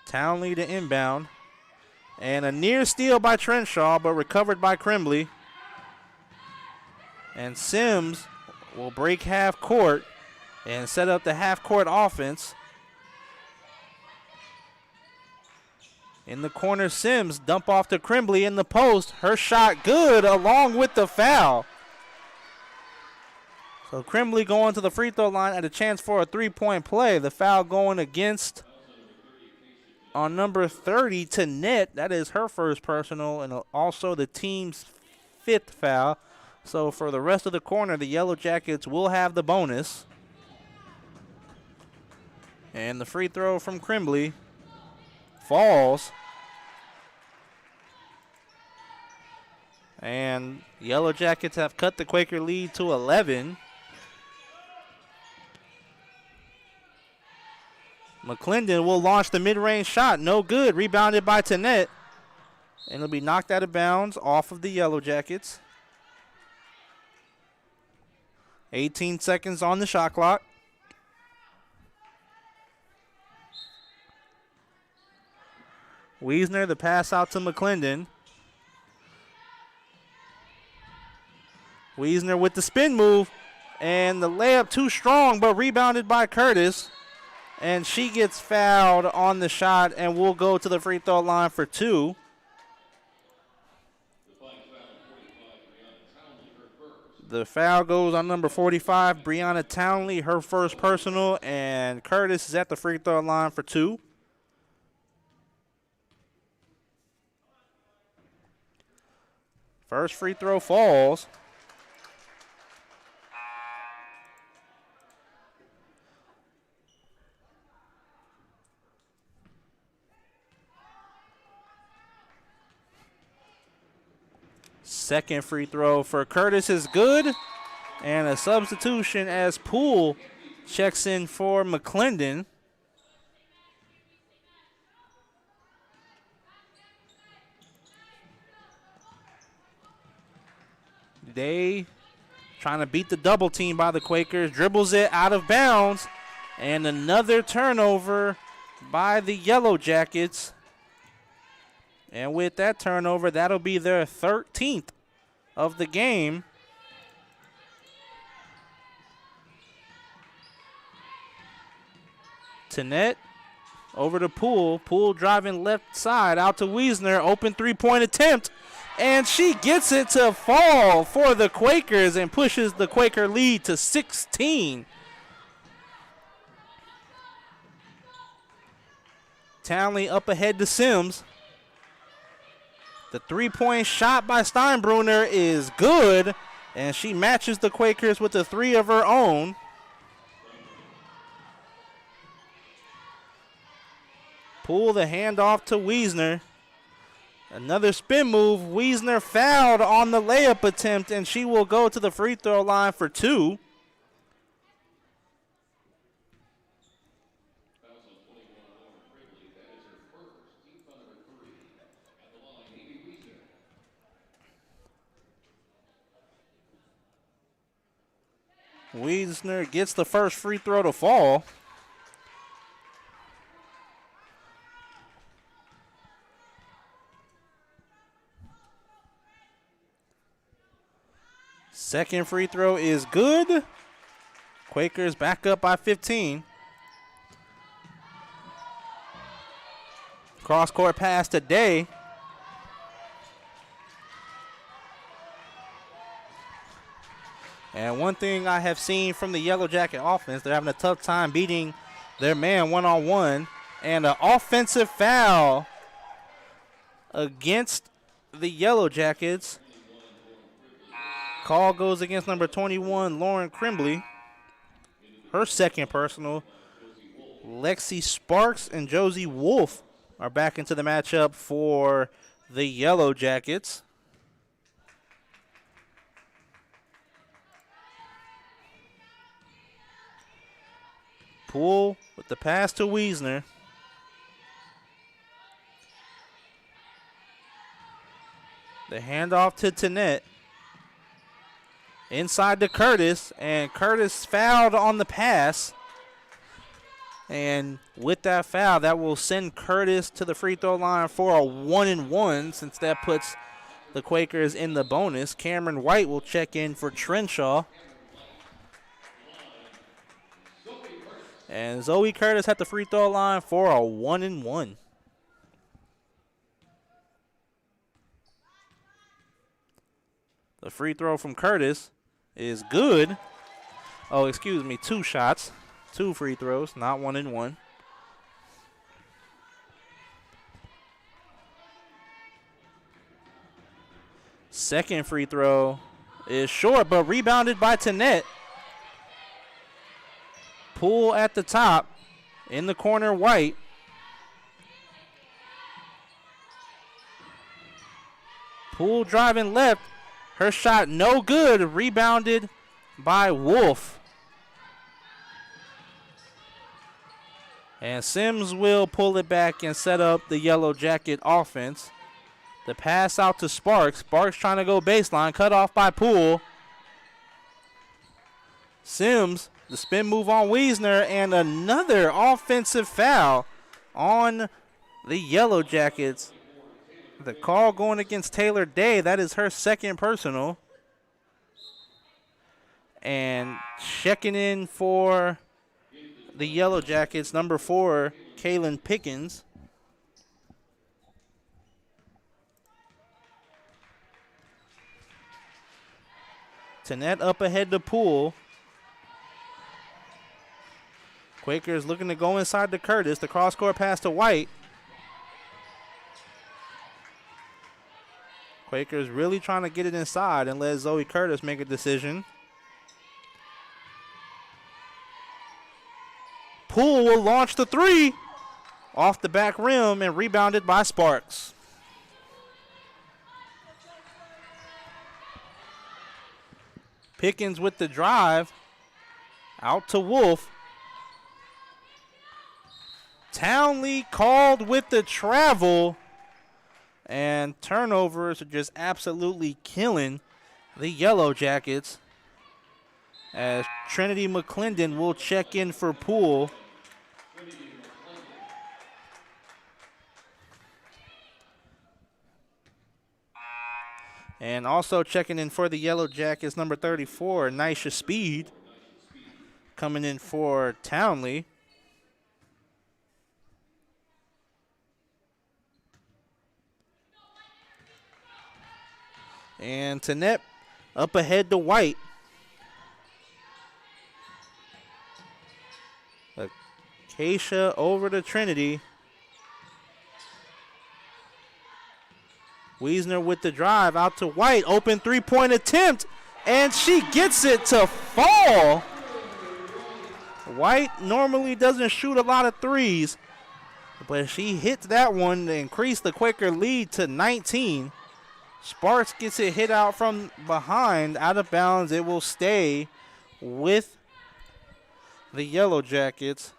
Townley to inbound. And a near steal by Trenshaw, but recovered by Crimbley. And Sims will break half court and set up the half court offense. In the corner, Sims dump off to Crimbley in the post. Her shot good along with the foul. So Crimbley going to the free throw line at a chance for a three-point play. The foul going against on number 30 to net. That is her first personal and also the team's 5th foul. So for the rest of the corner, the Yellow Jackets will have the bonus. And the free throw from Crimbley falls. And Yellow Jackets have cut the Quaker lead to 11. McClendon will launch the mid-range shot. No good. Rebounded by Tanette. And it'll be knocked out of bounds off of the Yellow Jackets. 18 seconds on the shot clock. Wiesner, the pass out to McClendon. Wiesner with the spin move. And the layup too strong, but rebounded by Curtis. And she gets fouled on the shot and will go to the free throw line for 2. The foul goes on number 45, Brianna Townley, her first personal, and Curtis is at the free throw line for 2. First free throw falls. Second free throw for Curtis is good. And a substitution as Poole checks in for McClendon. They trying to beat the double team by the Quakers. Dribbles it out of bounds. And another turnover by the Yellow Jackets. And with that turnover, that'll be their 13th of the game. Tanette over to Poole. Poole driving left side out to Wiesner. Open three-point attempt. And she gets it to fall for the Quakers and pushes the Quaker lead to 16. Townley up ahead to Sims. The three-point shot by Steinbruner is good, and she matches the Quakers with a 3 of her own. Pull the handoff to Wiesner. Another spin move. Wiesner fouled on the layup attempt, and she will go to the free throw line for 2. Wiesner gets the first free throw to fall. Second free throw is good. Quakers back up by 15. Cross-court pass to Day. And one thing I have seen from the Yellow Jacket offense, they're having a tough time beating their man one-on-one. And an offensive foul against the Yellow Jackets. Call goes against number 21, Lauren Crimbley. Her second personal. Lexi Sparks and Josie Wolf are back into the matchup for the Yellow Jackets. Poole with the pass to Wiesner. The handoff to Tanette. inside to Curtis, and Curtis fouled on the pass. And with that foul, that will send Curtis to the free throw line for a 1-and-1, since that puts the Quakers in the bonus. Cameron White will check in for Trenshaw. And Zoe Curtis at the free throw line for a 1-and-1. The free throw from Curtis is good. Oh, excuse me, 2 shots. 2 free throws, not 1-and-1. Second free throw is short, but rebounded by Tanette. Poole at the top. In the corner, White. Poole driving left. Her shot no good. Rebounded by Wolf. And Sims will pull it back and set up the Yellow Jacket offense. The pass out to Sparks. Sparks trying to go baseline. Cut off by Poole. Sims, the spin move on Wiesner, and another offensive foul on the Yellow Jackets. The call going against Taylor Day. That is her second personal. And checking in for the Yellow Jackets, number 4, Kaylin Pickens. Tanette up ahead to Poole. Quakers looking to go inside to Curtis. The cross-court pass to White. Quakers really trying to get it inside and let Zoe Curtis make a decision. Poole will launch the 3 off the back rim and rebounded by Sparks. Pickens with the drive. Out to Wolf. Townley called with the travel. And turnovers are just absolutely killing the Yellow Jackets, as Trinity McClendon will check in for Poole. And also checking in for the Yellow Jackets, number 34, Nisha Speed, coming in for Townley. And Tanette up ahead to White. Acacia over to Trinity. Wiesner with the drive out to White. Open three-point attempt, and she gets it to fall. White normally doesn't shoot a lot of threes, but she hits that one to increase the Quaker lead to 19. Sparks gets it hit out from behind, out of bounds. It will stay with the Yellow Jackets.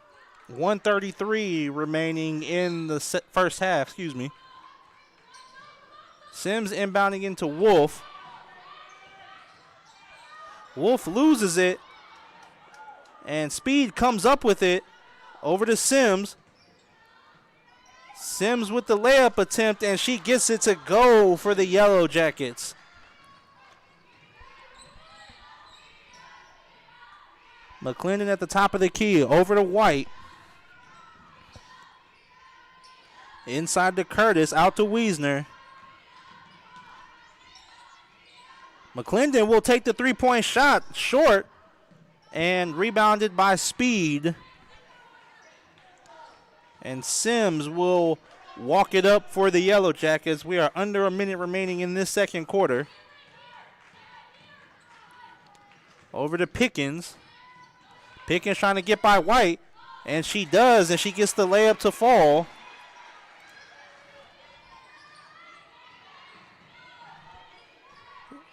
1:33 remaining in the first half, Sims inbounding into Wolf. Wolf loses it, and Speed comes up with it over to Sims. Sims with the layup attempt, and she gets it to go for the Yellow Jackets. McClendon at the top of the key, over to White. Inside to Curtis, out to Wiesner. McClendon will take the three-point shot, short, and rebounded by Speed. And Sims will walk it up for the Yellow Jackets. We are under a minute remaining in this second quarter. Over to Pickens. Pickens trying to get by White, and she does, and she gets the layup to fall.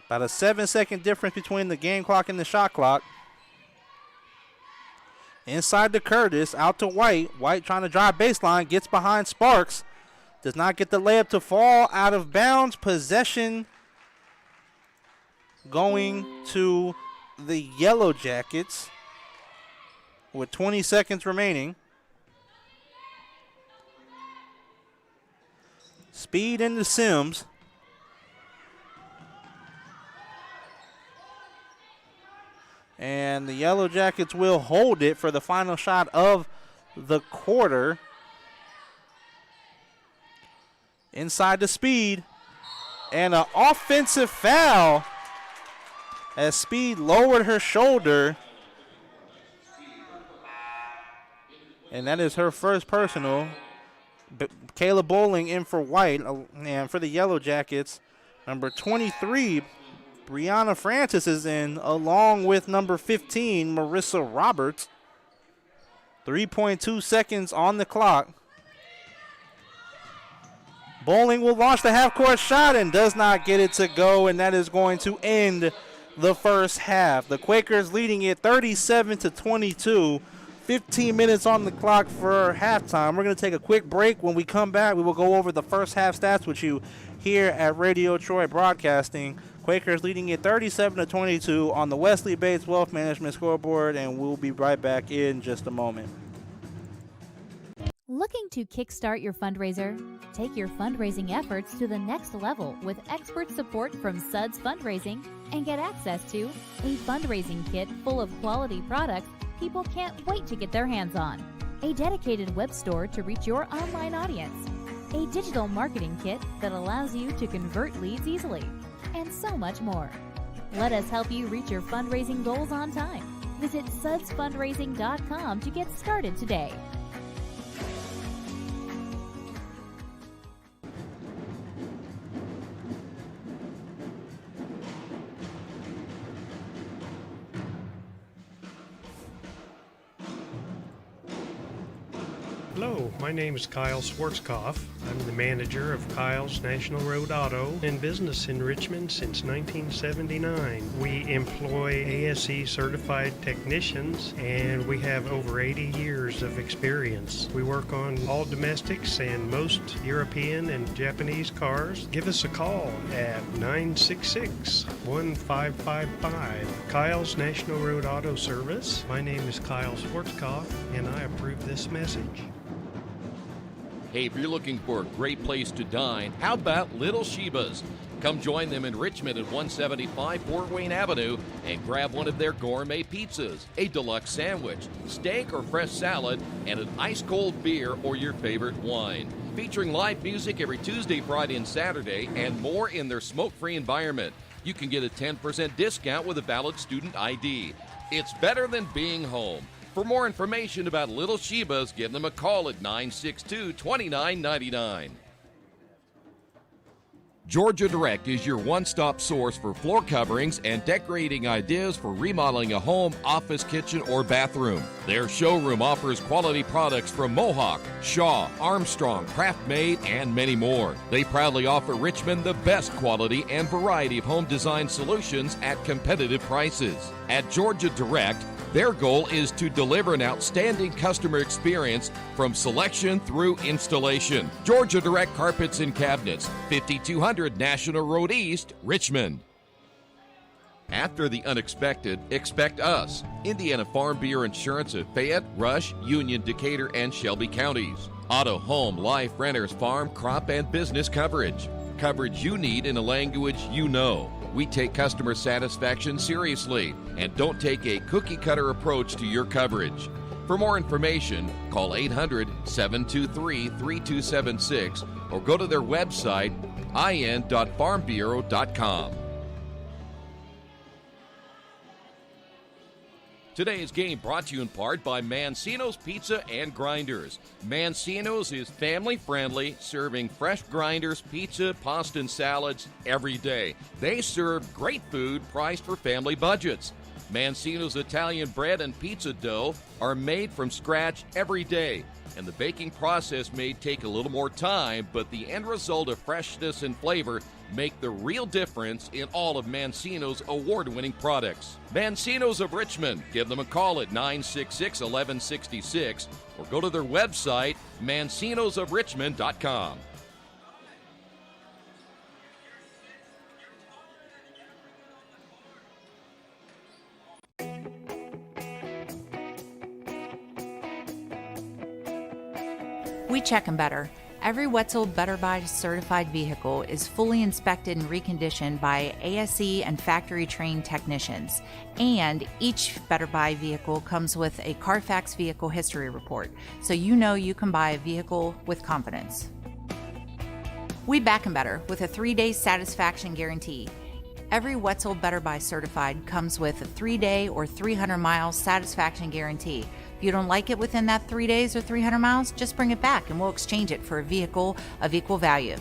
About a 7-second difference between the game clock and the shot clock. Inside to Curtis, out to White. White trying to drive baseline, gets behind Sparks. Does not get the layup to fall, out of bounds. Possession going to the Yellow Jackets with 20 seconds remaining. Speed into Sims. And the Yellow Jackets will hold it for the final shot of the quarter. Inside the Speed. And an offensive foul as Speed lowered her shoulder. And that is her first personal. Kayla Bowling in for White. And for the Yellow Jackets, number 23, Brianna Francis is in, along with number 15, Marissa Roberts. 3.2 seconds on the clock. Bowling will launch the half-court shot and does not get it to go, and that is going to end the first half. The Quakers leading it 37-22. 15 minutes on the clock for halftime. We're going to take a quick break. When we come back, we will go over the first half stats with you here at Radio Troy Broadcasting. Quakers leading it 37-22 on the Wesley Bates Wealth Management scoreboard, and we'll be right back in just a moment. Looking to kickstart your fundraiser? Take your fundraising efforts to the next level with expert support from Suds Fundraising and get access to a fundraising kit full of quality products people can't wait to get their hands on, a dedicated web store to reach your online audience, a digital marketing kit that allows you to convert leads easily, and so much more. Let us help you reach your fundraising goals on time. Visit sudsfundraising.com to get started today. Hello, my name is Kyle Schwarzkopf. I'm the manager of Kyle's National Road Auto, in business in Richmond since 1979. We employ ASE certified technicians and we have over 80 years of experience. We work on all domestics and most European and Japanese cars. Give us a call at 966-1555. Kyle's National Road Auto Service. My name is Kyle Schwarzkopf and I approve this message. Hey, if you're looking for a great place to dine, how about Little Sheba's? Come join them in Richmond at 175 Fort Wayne Avenue and grab one of their gourmet pizzas, a deluxe sandwich, steak or fresh salad, and an ice-cold beer or your favorite wine. Featuring live music every Tuesday, Friday, and Saturday, and more in their smoke-free environment. You can get a 10% discount with a valid student ID. It's better than being home. For more information about Little Sheba's, give them a call at 962-2999. Georgia Direct is your one-stop source for floor coverings and decorating ideas for remodeling a home, office, kitchen, or bathroom. Their showroom offers quality products from Mohawk, Shaw, Armstrong, Craft-Made, and many more. They proudly offer Richmond the best quality and variety of home design solutions at competitive prices. At Georgia Direct, their goal is to deliver an outstanding customer experience from selection through installation. Georgia Direct Carpets and Cabinets, 5200 National Road East, Richmond. After the unexpected, expect us. Indiana Farm Bureau Insurance of Fayette, Rush, Union, Decatur, and Shelby counties. Auto, home, life, renters, farm, crop, and business coverage. Coverage you need in a language you know. We take customer satisfaction seriously and don't take a cookie-cutter approach to your coverage. For more information, call 800-723-3276 or go to their website, in.farmbureau.com. Today's game brought to you in part by Mancino's Pizza and Grinders. Mancino's is family-friendly, serving fresh grinders, pizza, pasta, and salads every day. They serve great food priced for family budgets. Mancino's Italian bread and pizza dough are made from scratch every day, and the baking process may take a little more time, but the end result of freshness and flavor make the real difference in all of Mancino's award-winning products. Mancino's of Richmond. Give them a call at 966-1166 or go to their website, mancinosofrichmond.com. check them better. Every Wetzel Better Buy certified vehicle is fully inspected and reconditioned by ASE and factory trained technicians. And each Better Buy vehicle comes with a Carfax vehicle history report, so you know you can buy a vehicle with confidence. We back them better with a 3-day satisfaction guarantee. Every Wetzel Better Buy certified comes with a 3-day or 300-mile satisfaction guarantee. If you don't like it within that 3 days or 300 miles, just bring it back and we'll exchange it for a vehicle of equal value.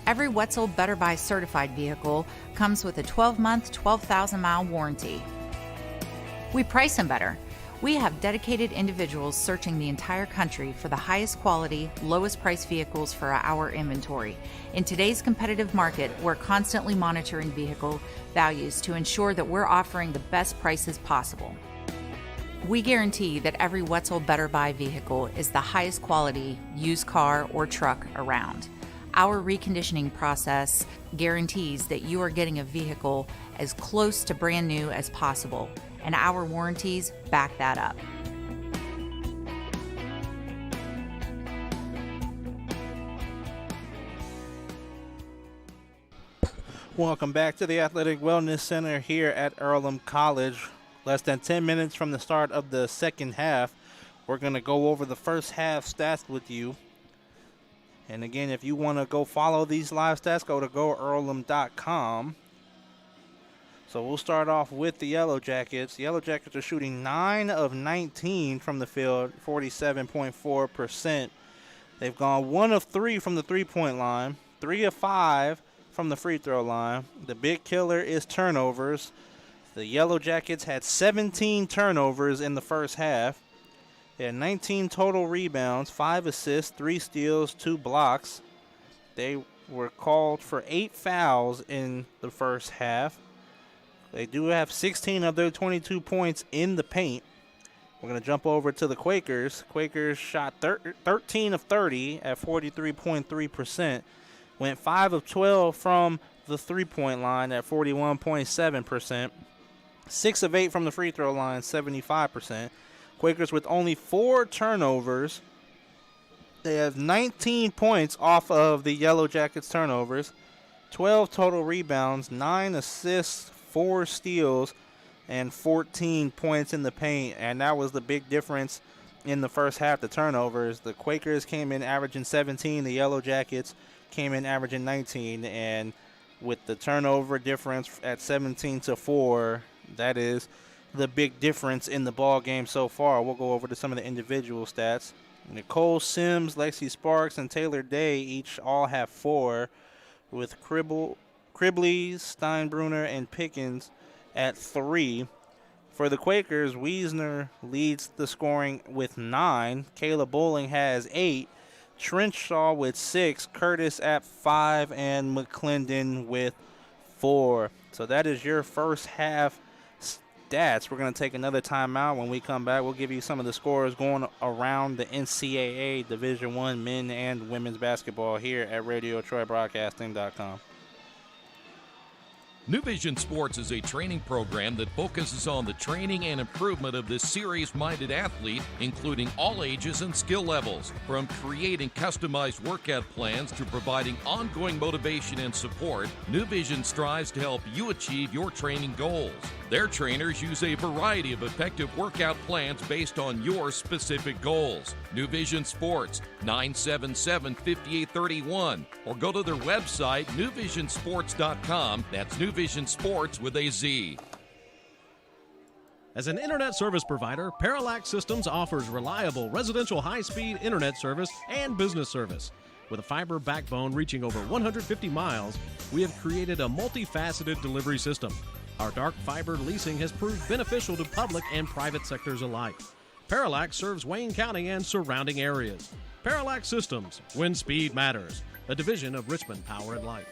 Every Wetzel Better Buy certified vehicle comes with a 12-month, 12,000-mile warranty. We price them better. We have dedicated individuals searching the entire country for the highest quality, lowest price vehicles for our inventory. In today's competitive market, we're constantly monitoring vehicle values to ensure that we're offering the best prices possible. We guarantee that every Wetzel Better Buy vehicle is the highest quality used car or truck around. Our reconditioning process guarantees that you are getting a vehicle as close to brand new as possible, and our warranties back that up. Welcome back to the Athletic Wellness Center here at Earlham College. Less than 10 minutes from the start of the second half. We're going to go over the first half stats with you. And again, if you want to go follow these live stats, go to goearlham.com. So we'll start off with the Yellow Jackets. The Yellow Jackets are shooting 9 of 19 from the field, 47.4%. They've gone 1 of 3 from the three-point line, 3 of 5 from the free throw line. The big killer is turnovers. The Yellow Jackets had 17 turnovers in the first half. They had 19 total rebounds, 5 assists, 3 steals, 2 blocks. They were called for 8 fouls in the first half. They do have 16 of their 22 points in the paint. We're going to jump over to the Quakers. Quakers shot 13 of 30 at 43.3%. Went 5 of 12 from the three-point line at 41.7%. 6 of 8 from the free throw line, 75%. Quakers with only 4 turnovers. They have 19 points off of the Yellow Jackets turnovers. 12 total rebounds, 9 assists, 4 steals, and 14 points in the paint. And that was the big difference in the first half, the turnovers. The Quakers came in averaging 17. The Yellow Jackets came in averaging 19. And with the turnover difference at 17-4, that is the big difference in the ball game so far. We'll go over to some of the individual stats. Nicole Sims, Lexi Sparks, and Taylor Day each all have 4, with Cribbley, Steinbrunner, and Pickens at 3. For the Quakers, Wiesner leads the scoring with 9. Kayla Bowling has 8. Trenshaw with 6. Curtis at 5. And McClendon with 4. So that is your first half stats. We're going to take another timeout. When we come back, we'll give you some of the scores going around the NCAA Division I men and women's basketball here at RadioTroyBroadcasting.com. New Vision Sports is a training program that focuses on the training and improvement of this serious-minded athlete, including all ages and skill levels. From creating customized workout plans to providing ongoing motivation and support, New Vision strives to help you achieve your training goals. Their trainers use a variety of effective workout plans based on your specific goals. New Vision Sports, 977-5831, or go to their website, newvisionsports.com. That's New Vision Sports with a Z. As an internet service provider, Parallax Systems offers reliable residential high-speed internet service and business service. With a fiber backbone reaching over 150 miles, we have created a multifaceted delivery system. Our dark fiber leasing has proved beneficial to public and private sectors alike. Parallax serves Wayne County and surrounding areas. Parallax Systems, when speed matters, a division of Richmond Power and Light.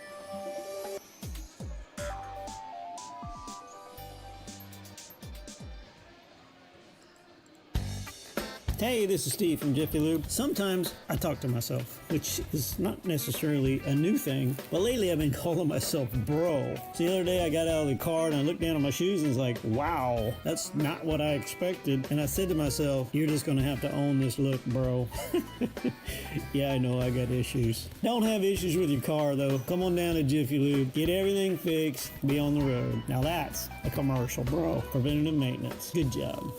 Hey, this is Steve from Jiffy Lube. Sometimes I talk to myself, which is not necessarily a new thing, but lately I've been calling myself bro. So the other day I got out of the car and I looked down at my shoes and was like, wow, that's not what I expected. And I said to myself, you're just gonna have to own this look, bro. Yeah, I know I got issues. Don't have issues with your car though. Come on down to Jiffy Lube, get everything fixed, be on the road. Now that's a commercial, bro. Preventative maintenance. Good job.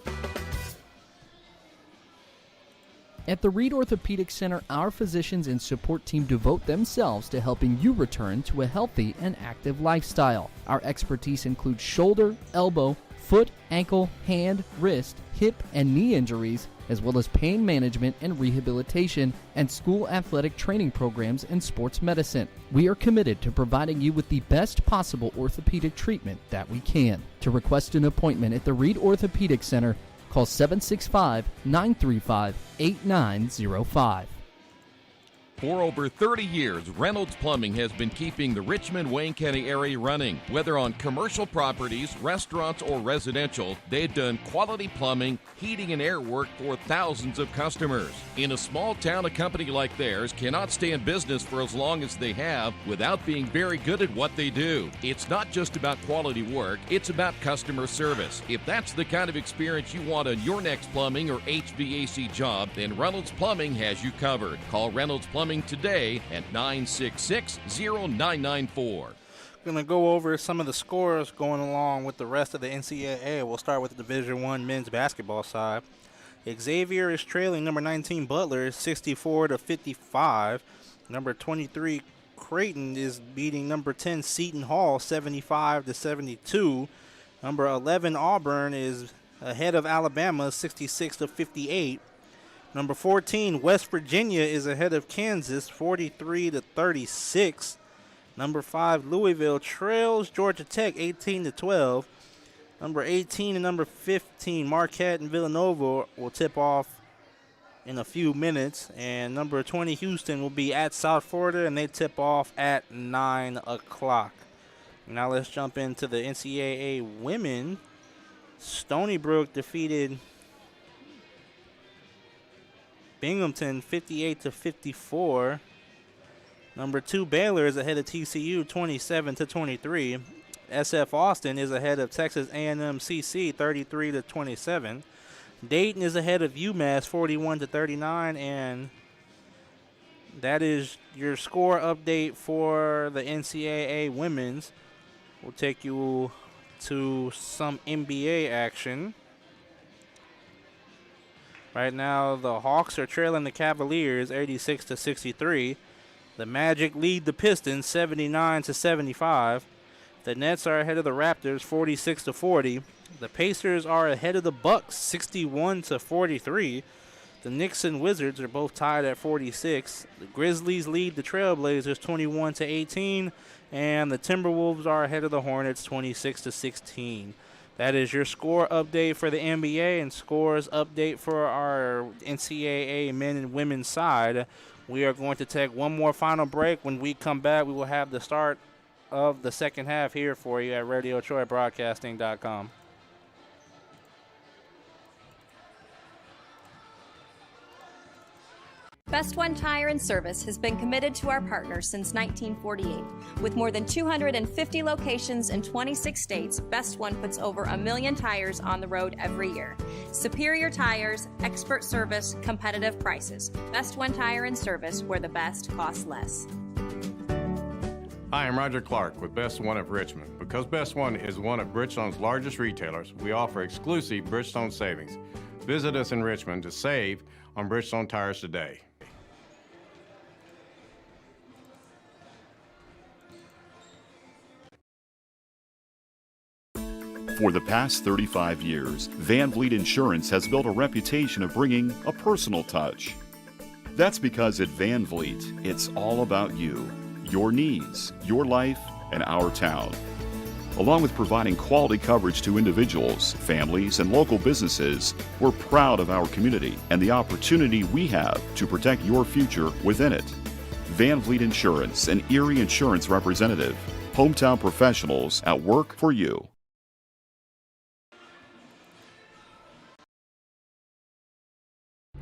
At the Reed Orthopedic Center, our physicians and support team devote themselves to helping you return to a healthy and active lifestyle. Our expertise includes shoulder, elbow, foot, ankle, hand, wrist, hip, and knee injuries, as well as pain management and rehabilitation and school athletic training programs and sports medicine. We are committed to providing you with the best possible orthopedic treatment that we can. To request an appointment at the Reed Orthopedic Center, call 765-935-8905. For over 30 years, Reynolds Plumbing has been keeping the Richmond-Wayne County area running. Whether on commercial properties, restaurants, or residential, they've done quality plumbing, heating, and air work for thousands of customers. In a small town, a company like theirs cannot stay in business for as long as they have without being very good at what they do. It's not just about quality work, it's about customer service. If that's the kind of experience you want on your next plumbing or HVAC job, then Reynolds Plumbing has you covered. Call Reynolds Plumbing today at 966-0994. Going to go over some of the scores going along with the rest of the NCAA. We'll start with the Division I men's basketball side. Xavier is trailing number 19 Butler 64-55. Number 23 Creighton is beating number 10 Seton Hall 75-72. Number 11 Auburn is ahead of Alabama 66-58. Number 14, West Virginia is ahead of Kansas, 43-36. Number 5, Louisville trails Georgia Tech, 18-12. Number 18 and number 15, Marquette and Villanova will tip off in a few minutes. And number 20, Houston will be at South Florida, and they tip off at 9 o'clock. Now let's jump into the NCAA women. Stony Brook defeated Binghamton 58-54. Number 2 Baylor is ahead of TCU 27-23. SF Austin is ahead of Texas A&M CC 33-27. Dayton is ahead of UMass 41-39, and that is your score update for the NCAA women's. We'll take you to some NBA action. Right now, the Hawks are trailing the Cavaliers 86-63. The Magic lead the Pistons 79-75. The Nets are ahead of the Raptors 46-40. The Pacers are ahead of the Bucks 61-43. The Knicks and Wizards are both tied at 46. The Grizzlies lead the Trailblazers 21-18, and the Timberwolves are ahead of the Hornets 26-16. That is your score update for the NBA and scores update for our NCAA men and women's side. We are going to take one more final break. When we come back, we will have the start of the second half here for you at RadioTroyBroadcasting.com. Best One Tire and Service has been committed to our partners since 1948. With more than 250 locations in 26 states, Best One puts over 1 million tires on the road every year. Superior tires, expert service, competitive prices. Best One Tire and Service, where the best costs less. Hi, I'm Roger Clark with Best One of Richmond. Because Best One is one of Bridgestone's largest retailers, we offer exclusive Bridgestone savings. Visit us in Richmond to save on Bridgestone tires today. For the past 35 years, Van Vliet Insurance has built a reputation of bringing a personal touch. That's because at Van Vliet, it's all about you, your needs, your life, and our town. Along with providing quality coverage to individuals, families, and local businesses, we're proud of our community and the opportunity we have to protect your future within it. Van Vliet Insurance, an Erie Insurance representative. Hometown professionals at work for you.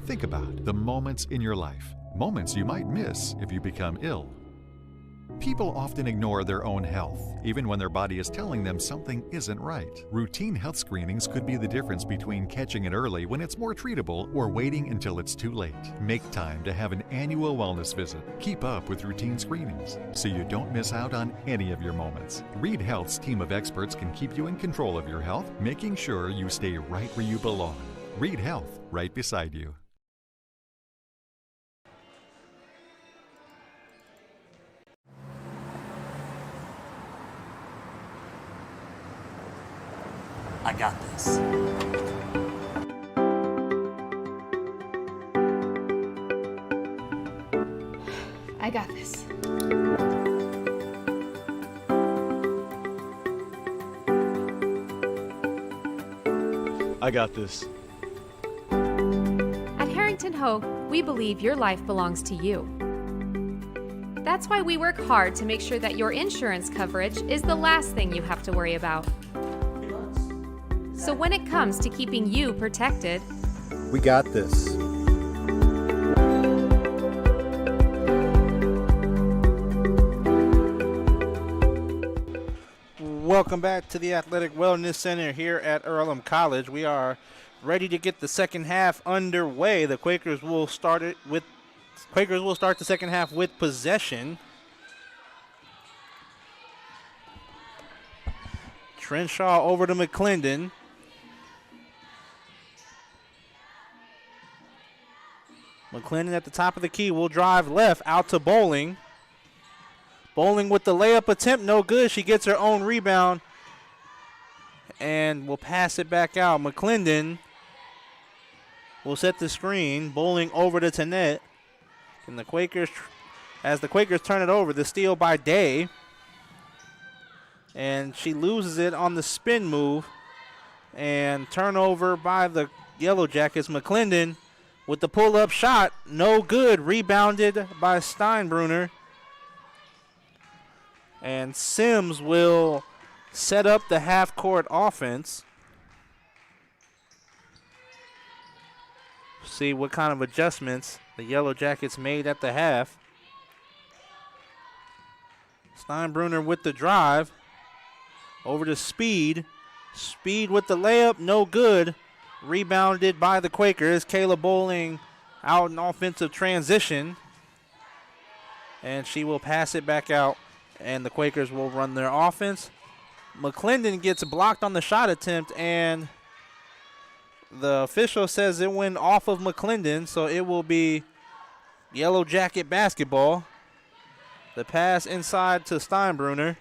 Think about the moments in your life, moments you might miss if you become ill. People often ignore their own health, even when their body is telling them something isn't right. Routine health screenings could be the difference between catching it early when it's more treatable or waiting until it's too late. Make time to have an annual wellness visit. Keep up with routine screenings so you don't miss out on any of your moments. Reed Health's team of experts can keep you in control of your health, making sure you stay right where you belong. Reed Health, right beside you. I got this. I got this. I got this. At Harrington Hogue, we believe your life belongs to you. That's why we work hard to make sure that your insurance coverage is the last thing you have to worry about. So when it comes to keeping you protected, We got this. Welcome back to the Athletic Wellness Center here at Earlham College. We are ready to get the second half underway. The Quakers will start the second half with possession. Trenshaw over to McClendon. McClendon at the top of the key will drive left out to Bowling. Bowling with the layup attempt, no good. She gets her own rebound and will pass it back out. McClendon will set the screen. Bowling over to Tanette. And as the Quakers turn it over, the steal by Day. And she loses it on the spin move. And turnover by the Yellow Jackets. McClendon with the pull-up shot, no good. Rebounded by Steinbrunner. And Sims will set up the half-court offense. See what kind of adjustments the Yellow Jackets made at the half. Steinbrunner with the drive. Over to Speed. Speed with the layup, no good. Rebounded by the Quakers. Kayla Bowling out in offensive transition. And she will pass it back out, and the Quakers will run their offense. McClendon gets blocked on the shot attempt, and the official says it went off of McClendon, so it will be Yellow Jacket basketball. The pass inside to Steinbrunner.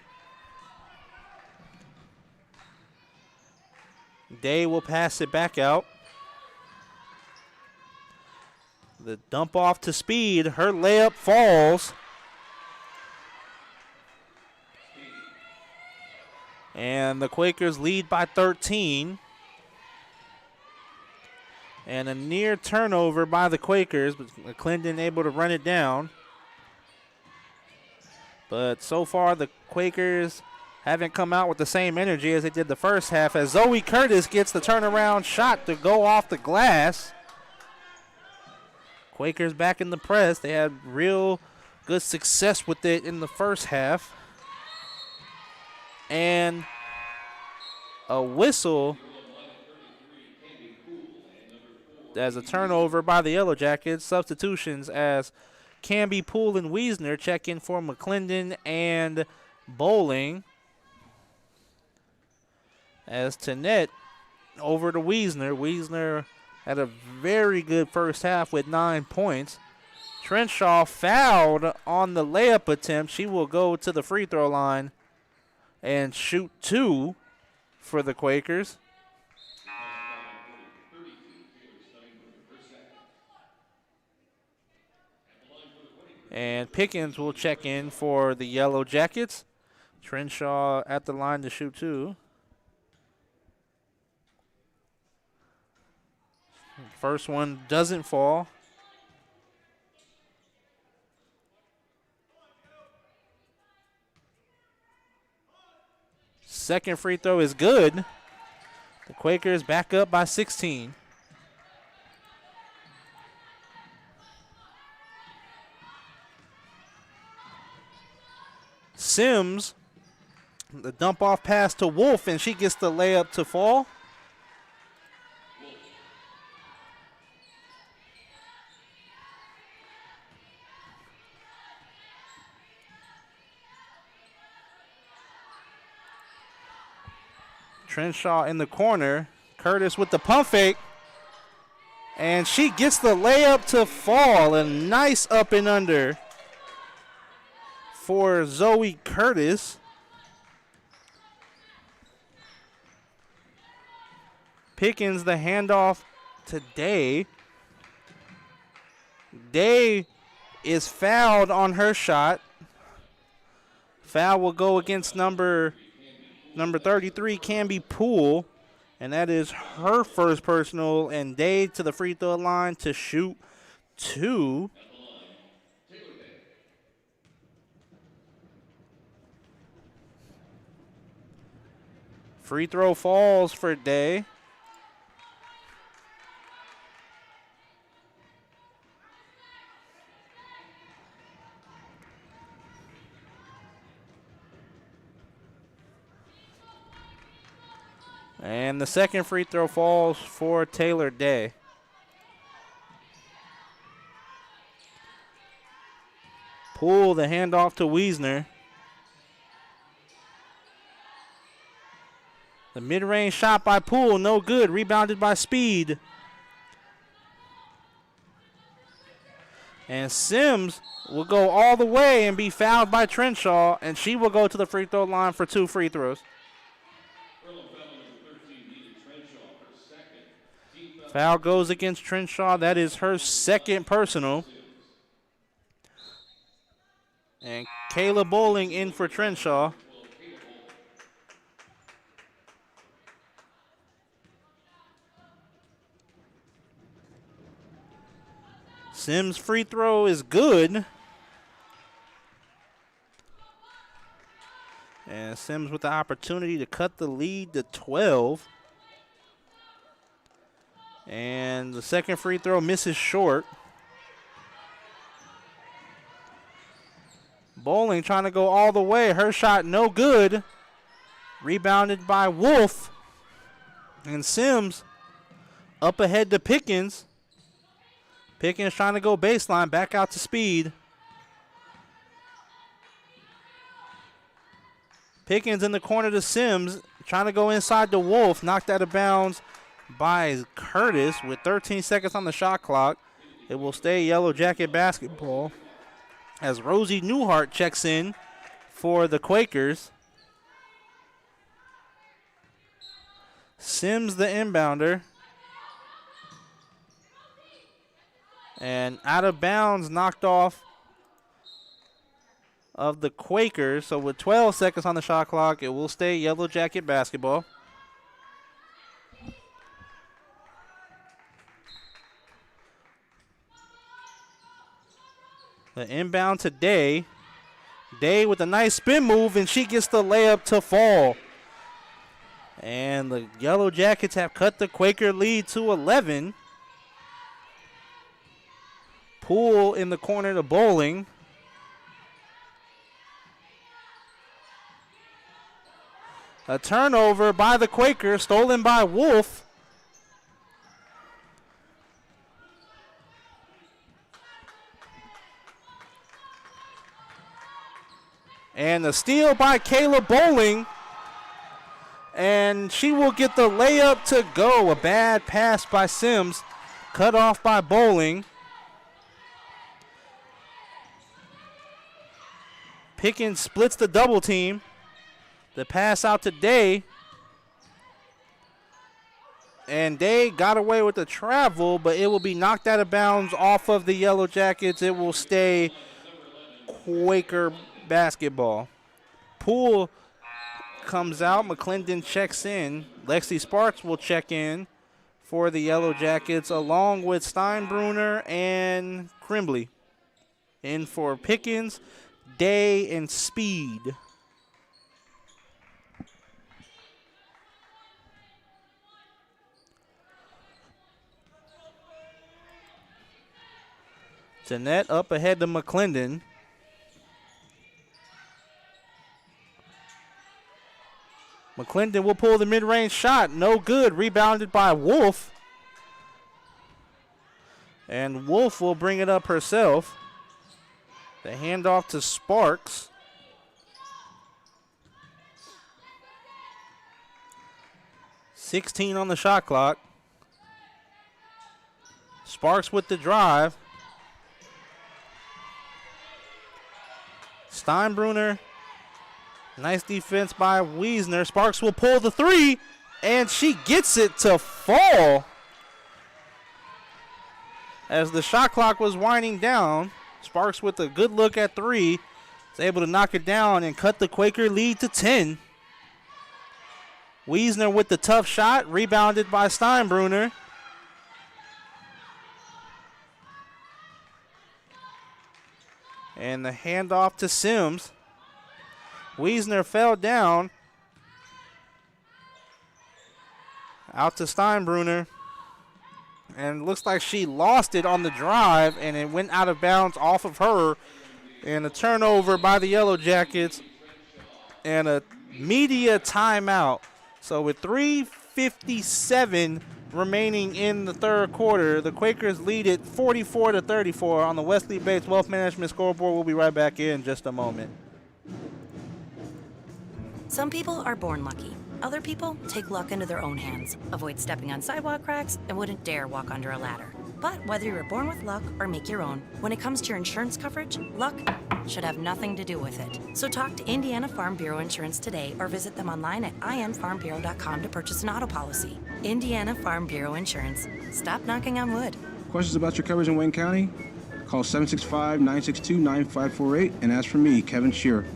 Day will pass it back out. The dump off to Speed. Her layup falls. And the Quakers lead by 13. And a near turnover by the Quakers, but McClendon able to run it down. But so far the Quakers haven't come out with the same energy as they did the first half, as Zoe Curtis gets the turnaround shot to go off the glass. Quakers back in the press. They had real good success with it in the first half. And a whistle as a turnover by the Yellow Jackets. Substitutions as Camby, Poole, and Wiesner check in for McClendon and Bowling. As Tanette over to Wiesner. Wiesner had a very good first half with 9 points. Trenshaw fouled on the layup attempt. She will go to the free throw line and shoot 2 for the Quakers. And Pickens will check in for the Yellow Jackets. Trenshaw at the line to shoot 2. First one doesn't fall. Second free throw is good. The Quakers back up by 16. Sims, the dump off pass to Wolf, and she gets the layup to fall. Trenshaw in the corner. Curtis with the pump fake. And she gets the layup to fall. A nice up and under for Zoe Curtis. Pickens the handoff to Day. Day is fouled on her shot. Foul will go against number 33, Canby Poole, and that is her first personal, and Day to the free throw line to shoot 2. Free throw falls for Day. And the second free throw falls for Taylor Day. Poole the handoff to Wiesner. The mid-range shot by Poole, no good. Rebounded by Speed. And Sims will go all the way and be fouled by Trenshaw, and she will go to the free throw line for 2 free throws. Foul goes against Trenshaw. That is her second personal. And Kayla Bowling in for Trenshaw. Sims' free throw is good. And Sims with the opportunity to cut the lead to 12. And the second free throw misses short. Bowling trying to go all the way. Her shot no good. Rebounded by Wolf. And Sims up ahead to Pickens. Pickens trying to go baseline. Back out to Speed. Pickens in the corner to Sims. Trying to go inside to Wolf. Knocked out of bounds by Curtis with 13 seconds on the shot clock. It will stay Yellow Jacket basketball as Rosie Newhart checks in for the Quakers. Sims the inbounder. And out of bounds, knocked off of the Quakers. So with 12 seconds on the shot clock, it will stay Yellow Jacket basketball. The inbound to Day. Day with a nice spin move, and she gets the layup to fall. And the Yellow Jackets have cut the Quaker lead to 11. Poole in the corner to Bowling. A turnover by the Quakers, stolen by Wolf. And a steal by Kayla Bowling. And she will get the layup to go. A bad pass by Sims. Cut off by Bowling. Pickens splits the double team. The pass out to Day. And Day got away with the travel, but it will be knocked out of bounds off of the Yellow Jackets. It will stay Quaker basketball. Poole comes out. McClendon checks in. Lexi Sparks will check in for the Yellow Jackets along with Steinbrunner and Crimbley. In for Pickens, Day, and Speed. Jeanette up ahead to McClendon. McClendon will pull the mid-range shot. No good. Rebounded by Wolf. And Wolf will bring it up herself. The handoff to Sparks. .16 on the shot clock. Sparks with the drive. Steinbruner. Nice defense by Wiesner. Sparks will pull the three, and she gets it to fall. As the shot clock was winding down, Sparks with a good look at three is able to knock it down and cut the Quaker lead to 10. Wiesner with the tough shot, rebounded by Steinbruner. And the handoff to Sims. Wiesner fell down. Out to Steinbruner. And looks like she lost it on the drive, and it went out of bounds off of her. And a turnover by the Yellow Jackets and a media timeout. So with 3:57 remaining in the third quarter, the Quakers lead it 44-34 on the Wesley Bates Wealth Management scoreboard. We'll be right back in just a moment. Some people are born lucky. Other people take luck into their own hands, avoid stepping on sidewalk cracks, and wouldn't dare walk under a ladder. But whether you were born with luck or make your own, when it comes to your insurance coverage, luck should have nothing to do with it. So talk to Indiana Farm Bureau Insurance today or visit them online at infarmbureau.com to purchase an auto policy. Indiana Farm Bureau Insurance. Stop knocking on wood. Questions about your coverage in Wayne County? Call 765-962-9548 and ask for me, Kevin Shearer.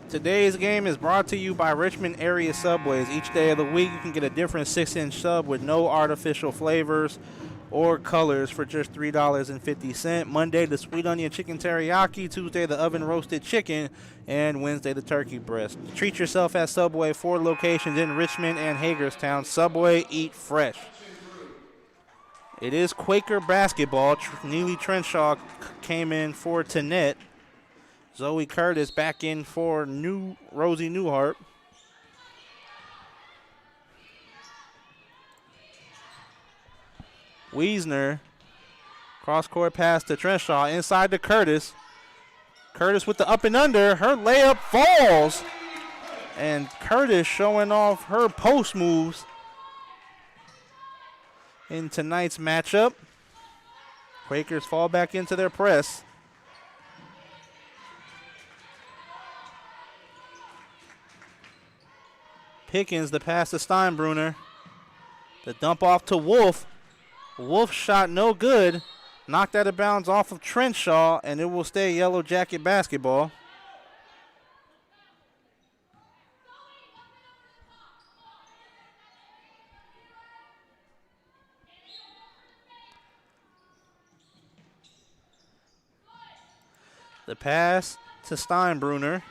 Today's game is brought to you by Richmond Area Subways. Each day of the week, you can get a different 6-inch sub with no artificial flavors or colors for just $3.50. Monday, the sweet onion chicken teriyaki. Tuesday, the oven roasted chicken. And Wednesday, the turkey breast. Treat yourself at Subway. 4 locations in Richmond and Hagerstown. Subway, eat fresh. It is Quaker basketball. Neely Trenshaw came in for Tanette. Zoe Curtis back in for Rosie Newhart. Wiesner, cross-court pass to Trenshaw, inside to Curtis. Curtis with the up and under. Her layup falls. And Curtis showing off her post moves in tonight's matchup. Quakers fall back into their press. Pickens, the pass to Steinbruner. The dump off to Wolf. Wolf shot no good. Knocked out of bounds off of Trenshaw, and it will stay Yellow Jacket basketball. The pass to Steinbruner.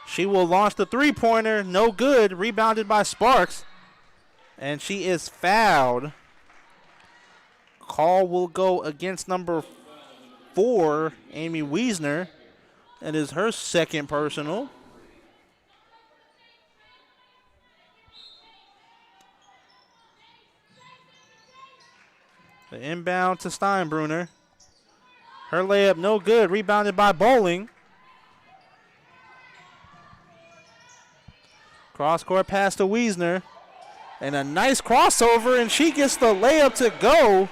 She will launch the three-pointer. No good. Rebounded by Sparks. And she is fouled. Call will go against number 4, Amy Wiesner. It is her second personal. The inbound to Steinbruner. Her layup no good. Rebounded by Bowling. Cross-court pass to Wiesner. And a nice crossover, and she gets the layup to go.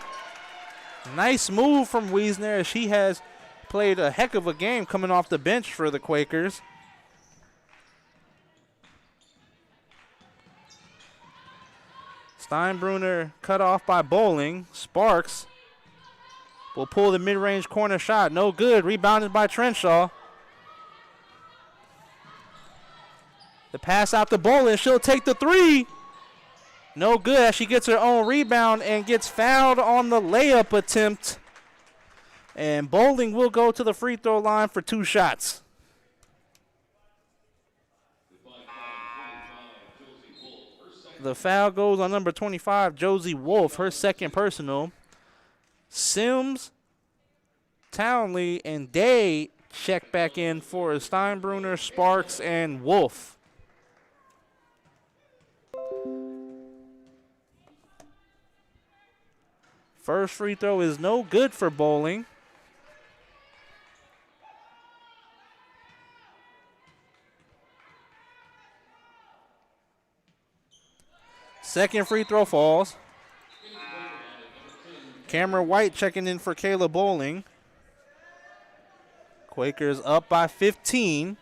Nice move from Wiesner, as she has played a heck of a game coming off the bench for the Quakers. Steinbruner cut off by Bowling. Sparks will pull the mid-range corner shot. No good. Rebounded by Trenshaw. The pass out to Bowling. She'll take the three. No good, as she gets her own rebound and gets fouled on the layup attempt. And Bowling will go to the free throw line for 2 shots. The foul goes on number 25, Josie Wolf, her second personal. Sims, Townley, and Day check back in for Steinbruner, Sparks, and Wolf. First free throw is no good for Bowling. Second free throw falls. Cameron White checking in for Kayla Bowling. Quakers up by 15.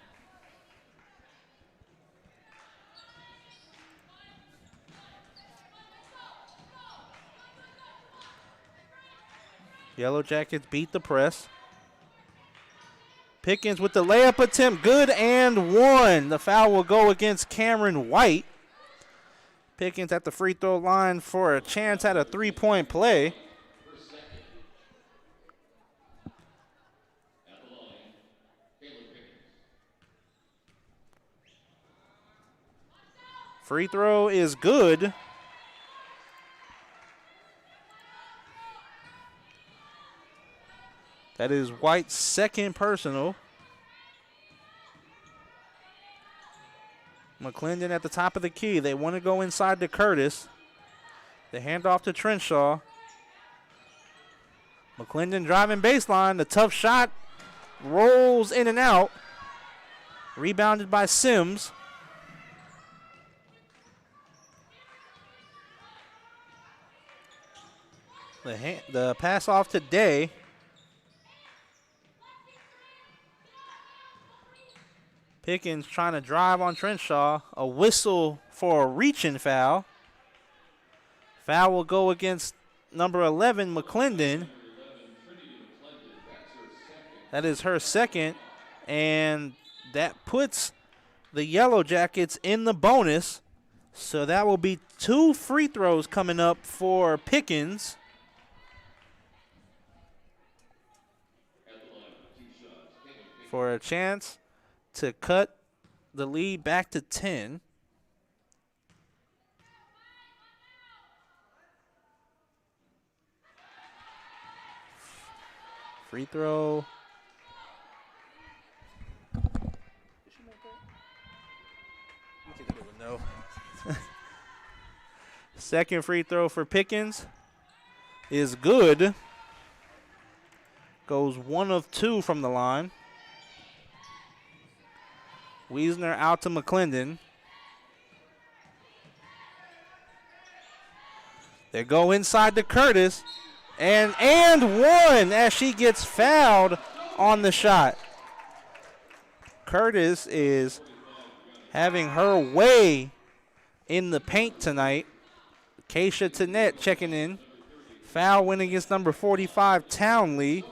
Yellow Jackets beat the press. Pickens with the layup attempt, good and one. The foul will go against Cameron White. Pickens at the free throw line for a chance at a three-point play. Free throw is good. That is White's second personal. McClendon at the top of the key. They want to go inside to Curtis. They hand off to Trenshaw. McClendon driving baseline. The tough shot rolls in and out. Rebounded by Sims. The pass off to Day. Pickens trying to drive on Trenshaw. A whistle for a reaching foul. Foul will go against number 11, McClendon. That is her second. And that puts the Yellow Jackets in the bonus. So that will be 2 free throws coming up for Pickens. For a chance to cut the lead back to 10. Free throw. No. Second free throw for Pickens is good. Goes 1 of 2 from the line. Wiesner out to McClendon. They go inside to Curtis. And one as she gets fouled on the shot. Curtis is having her way in the paint tonight. Keisha Tannett checking in. Foul win against number 45, Townley.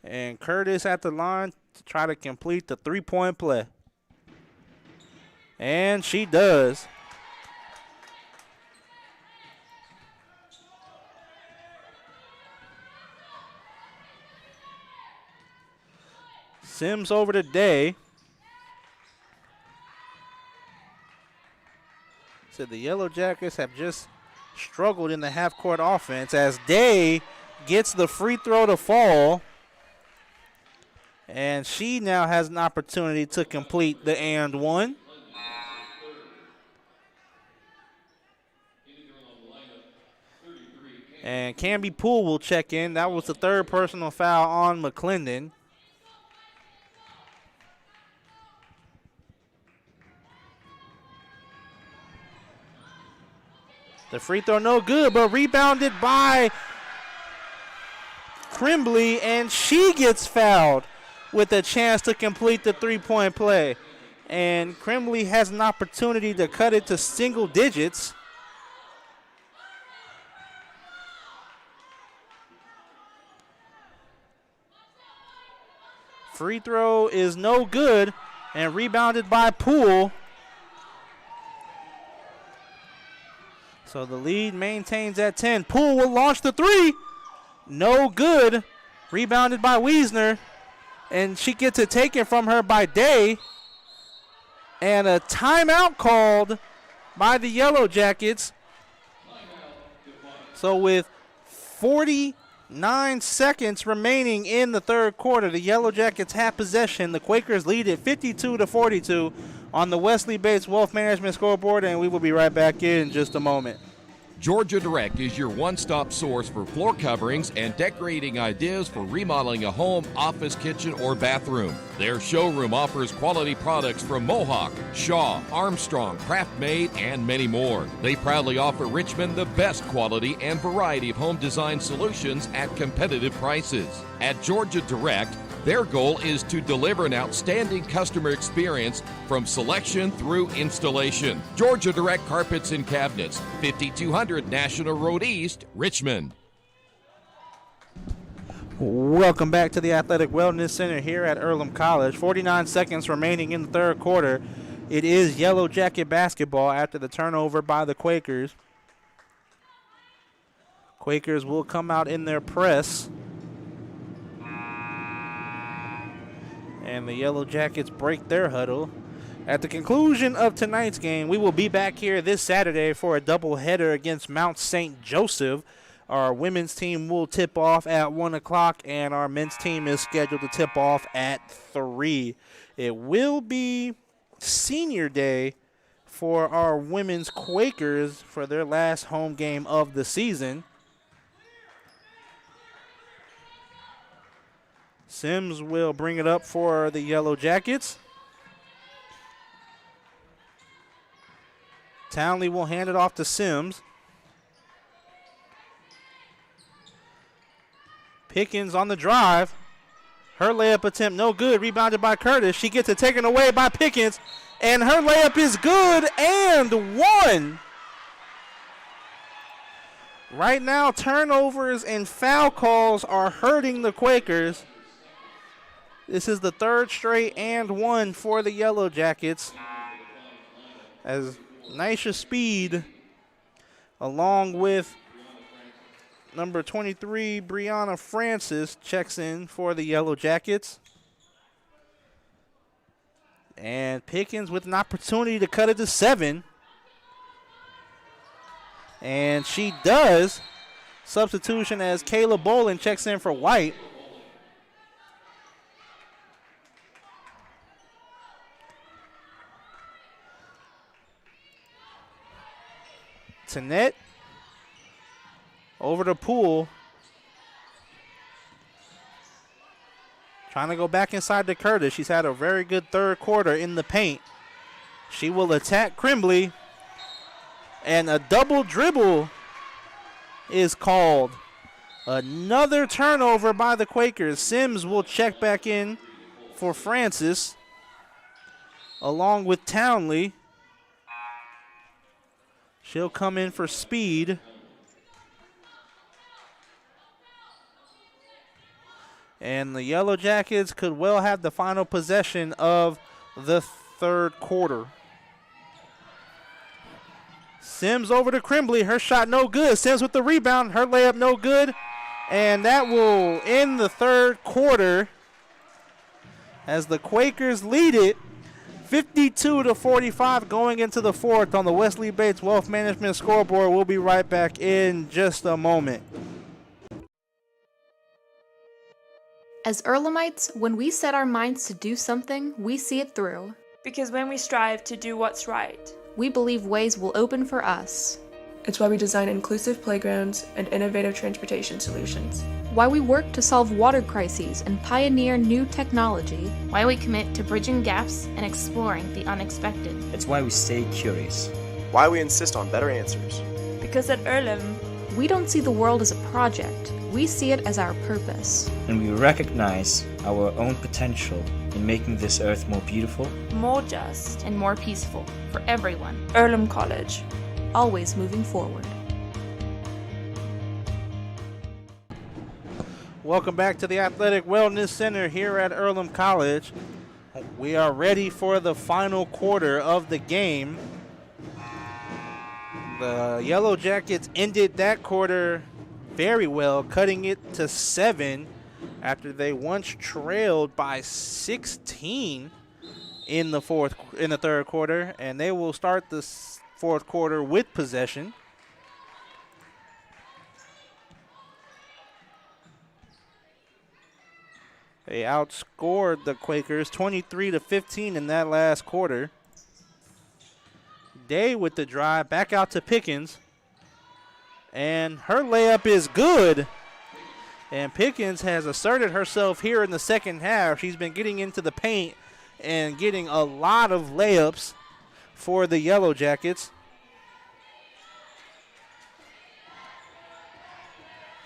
And Curtis at the line to try to complete the three-point play. And she does. Sims over to Day. Said the Yellow Jackets have just struggled in the half-court offense as Day gets the free throw to fall. And she now has an opportunity to complete the and one. And Camby Poole will check in. That was the third personal foul on McClendon. The free throw no good, but rebounded by Crimbley, and she gets fouled with a chance to complete the three-point play. And Crimbley has an opportunity to cut it to single digits. Free throw is no good and rebounded by Poole. So the lead maintains at 10. Poole will launch the three. No good. Rebounded by Wiesner. And she gets it taken from her by Day. And a timeout called by the Yellow Jackets. So with 40 9 seconds remaining in the third quarter. The Yellow Jackets have possession. The Quakers lead it 52-42 on the Wesley Bates Wealth Management scoreboard, and we will be right back in just a moment. Georgia Direct is your one-stop source for floor coverings and decorating ideas for remodeling a home, office, kitchen, or bathroom. Their showroom offers quality products from Mohawk, Shaw, Armstrong, Craft-Made, and many more. They proudly offer Richmond the best quality and variety of home design solutions at competitive prices. At Georgia Direct, their goal is to deliver an outstanding customer experience from selection through installation. Georgia Direct Carpets and Cabinets, 5200 National Road East, Richmond. Welcome back to the Athletic Wellness Center here at Earlham College. 49 seconds remaining in the third quarter. It is Yellow Jacket basketball after the turnover by the Quakers. Quakers will come out in their press. And the Yellow Jackets break their huddle. At the conclusion of tonight's game, we will be back here this Saturday for a doubleheader against Mount St. Joseph. Our women's team will tip off at 1 o'clock, and our men's team is scheduled to tip off at 3. It will be senior day for our women's Quakers for their last home game of the season. Sims will bring it up for the Yellow Jackets. Townley will hand it off to Sims. Pickens on the drive. Her layup attempt no good. Rebounded by Curtis. She gets it taken away by Pickens. And her layup is good and one. Right now, turnovers and foul calls are hurting the Quakers. This is the third straight and one for the Yellow Jackets. As Nisha Speed, along with number 23, Brianna Francis, checks in for the Yellow Jackets. And Pickens with an opportunity to cut it to 7. And she does. Substitution as Kayla Bolin checks in for White. Tanette over to Poole. Trying to go back inside to Curtis. She's had a very good third quarter in the paint. She will attack Crimbley. And a double dribble is called. Another turnover by the Quakers. Sims will check back in for Francis, along with Townley. She'll come in for Speed. And the Yellow Jackets could well have the final possession of the third quarter. Sims over to Crimbley. Her shot no good. Sims with the rebound. Her layup no good. And that will end the third quarter as the Quakers lead it 52-45 going into the fourth on the Wesley Bates Wealth Management scoreboard. We'll be right back in just a moment. As Earlhamites, when we set our minds to do something, we see it through. Because when we strive to do what's right, we believe ways will open for us. It's why we design inclusive playgrounds and innovative transportation solutions. Why we work to solve water crises and pioneer new technology. Why we commit to bridging gaps and exploring the unexpected. It's why we stay curious. Why we insist on better answers. Because at Earlham, we don't see the world as a project. We see it as our purpose. And we recognize our own potential in making this earth more beautiful, more just, and more peaceful for everyone. Earlham College. Always moving forward. Welcome back to the Athletic Wellness Center here at Earlham College. We are ready for the final quarter of the game. The Yellow Jackets ended that quarter very well, cutting it to 7 after they once trailed by 16 in the third quarter, and they will start the fourth quarter with possession. They outscored the Quakers 23-15 in that last quarter. Day with the drive, back out to Pickens. And her layup is good. And Pickens has asserted herself here in the second half. She's been getting into the paint and getting a lot of layups for the Yellow Jackets.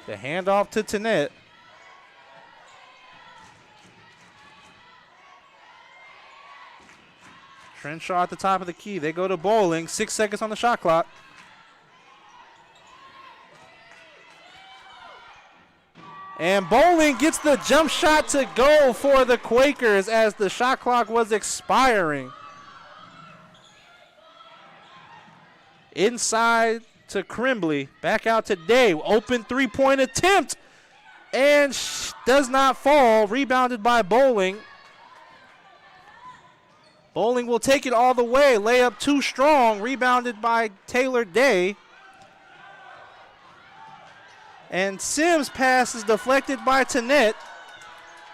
The handoff to Tanette. Trenshaw at the top of the key. They go to Bowling. 6 seconds on the shot clock. And Bowling gets the jump shot to go for the Quakers as the shot clock was expiring. Inside to Crimbley. Back out to Day. Open three-point attempt. And does not fall. Rebounded by Bowling. Bowling will take it all the way. Layup too strong. Rebounded by Taylor Day. And Sims' pass is deflected by Tanette.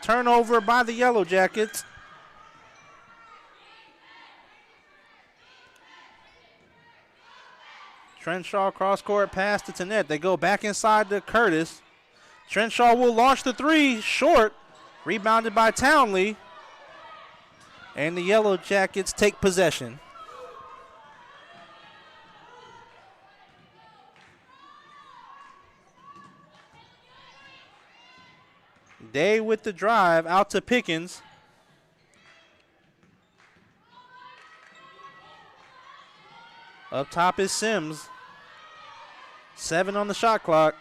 Turnover by the Yellow Jackets. Trenshaw cross-court pass to Tanette. They go back inside to Curtis. Trenshaw will launch the three. Short. Rebounded by Townley. And the Yellow Jackets take possession. Day with the drive out to Pickens. Up top is Sims. 7 on the shot clock.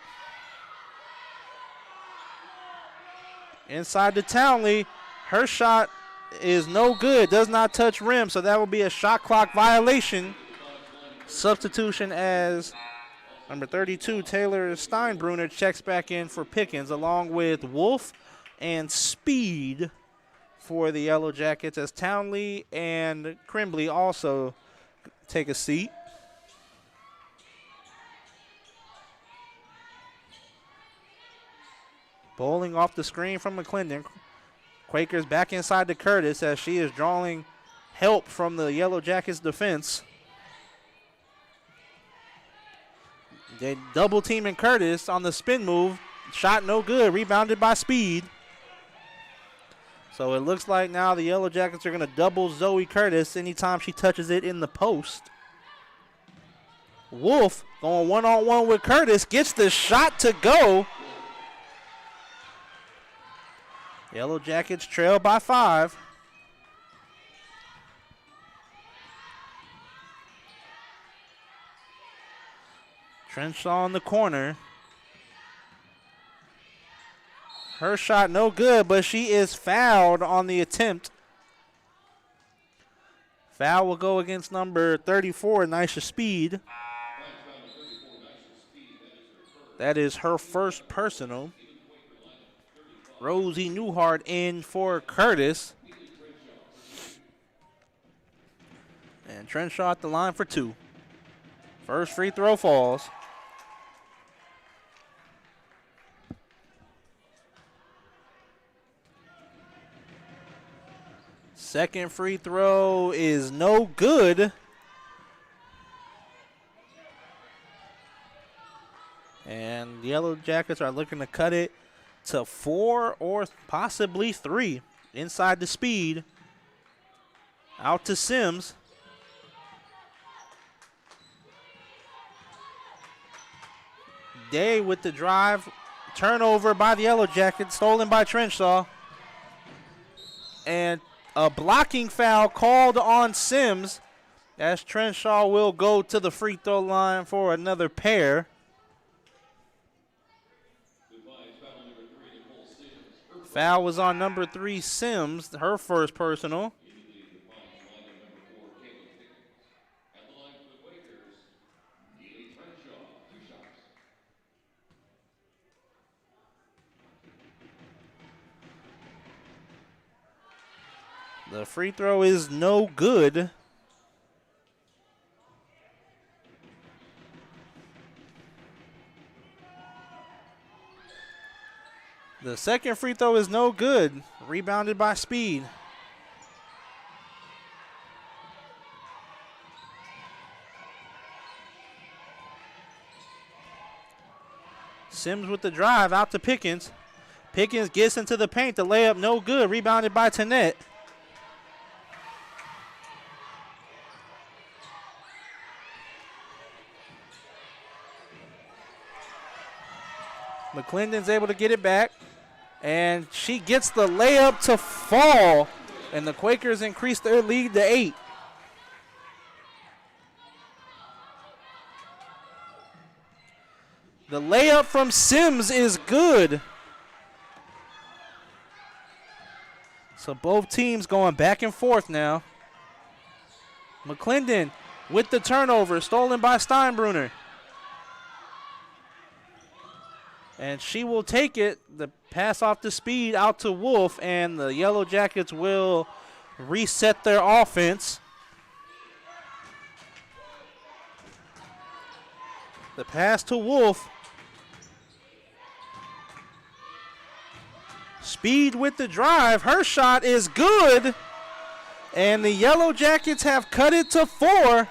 Inside to Townley. Her shot is no good. Does not touch rim, so that will be a shot clock violation. Substitution as number 32, Taylor Steinbrunner, checks back in for Pickens, along with Wolf and Speed for the Yellow Jackets, as Townley and Crimbley also take a seat. Bowling off the screen from McClendon. Quakers back inside to Curtis as she is drawing help from the Yellow Jackets defense. They double teaming Curtis on the spin move. Shot no good. Rebounded by Speed. So it looks like now the Yellow Jackets are going to double Zoe Curtis anytime she touches it in the post. Wolf going one-on-one with Curtis. Gets the shot to go. Yellow Jackets trail by 5. Trenshaw in the corner. Her shot no good, but she is fouled on the attempt. Foul will go against number 34, Nisha Speed. That is her first personal. Rosie Newhart in for Curtis. And Trenshaw at the line for 2. First free throw falls. Second free throw is no good. And the Yellow Jackets are looking to cut it to 4 or possibly 3. Inside the Speed. Out to Sims. Day with the drive. Turnover by the Yellow Jackets. Stolen by Trenshaw. And a blocking foul called on Sims, as Trenshaw will go to the free throw line for another pair. Foul was on number 3, Sims, her first personal. The free throw is no good. The second free throw is no good. Rebounded by Speed. Sims with the drive out to Pickens. Pickens gets into the paint. The layup no good. Rebounded by Tanette. McClendon's able to get it back. And she gets the layup to fall. And the Quakers increase their lead to 8. The layup from Sims is good. So both teams going back and forth now. McClendon with the turnover, stolen by Steinbruner. And she will take it. The pass off the Speed out to Wolf, and the Yellow Jackets will reset their offense. The pass to Wolf. Speed with the drive. Her shot is good. And the Yellow Jackets have cut it to 4.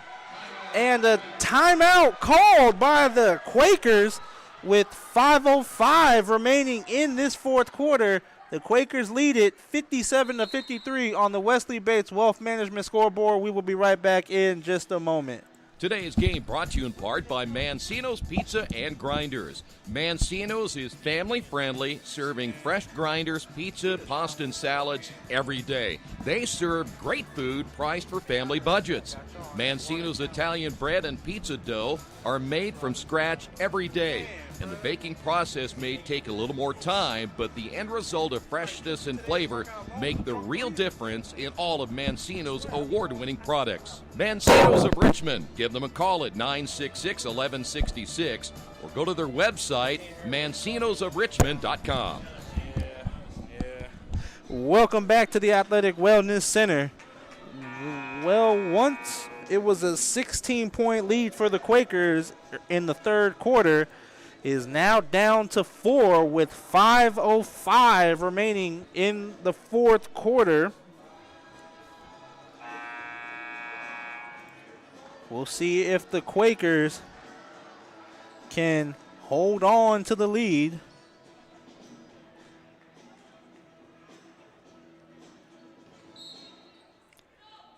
And a timeout called by the Quakers with 5:05 remaining in this fourth quarter. The Quakers lead it 57-53 on the Wesley Bates Wealth Management scoreboard. We will be right back in just a moment. Today's game brought to you in part by Mancino's Pizza and Grinders. Mancino's is family-friendly, serving fresh grinders, pizza, pasta, and salads every day. They serve great food priced for family budgets. Mancino's Italian bread and pizza dough are made from scratch every day. And the baking process may take a little more time, but the end result of freshness and flavor make the real difference in all of Mancino's award-winning products. Mancino's of Richmond. Give them a call at 966-1166 or go to their website, mancinosofrichmond.com. Welcome back to the Athletic Wellness Center. Well, once it was a 16-point lead for the Quakers in the third quarter, is now down to 4 with 5:05 remaining in the fourth quarter. We'll see if the Quakers can hold on to the lead.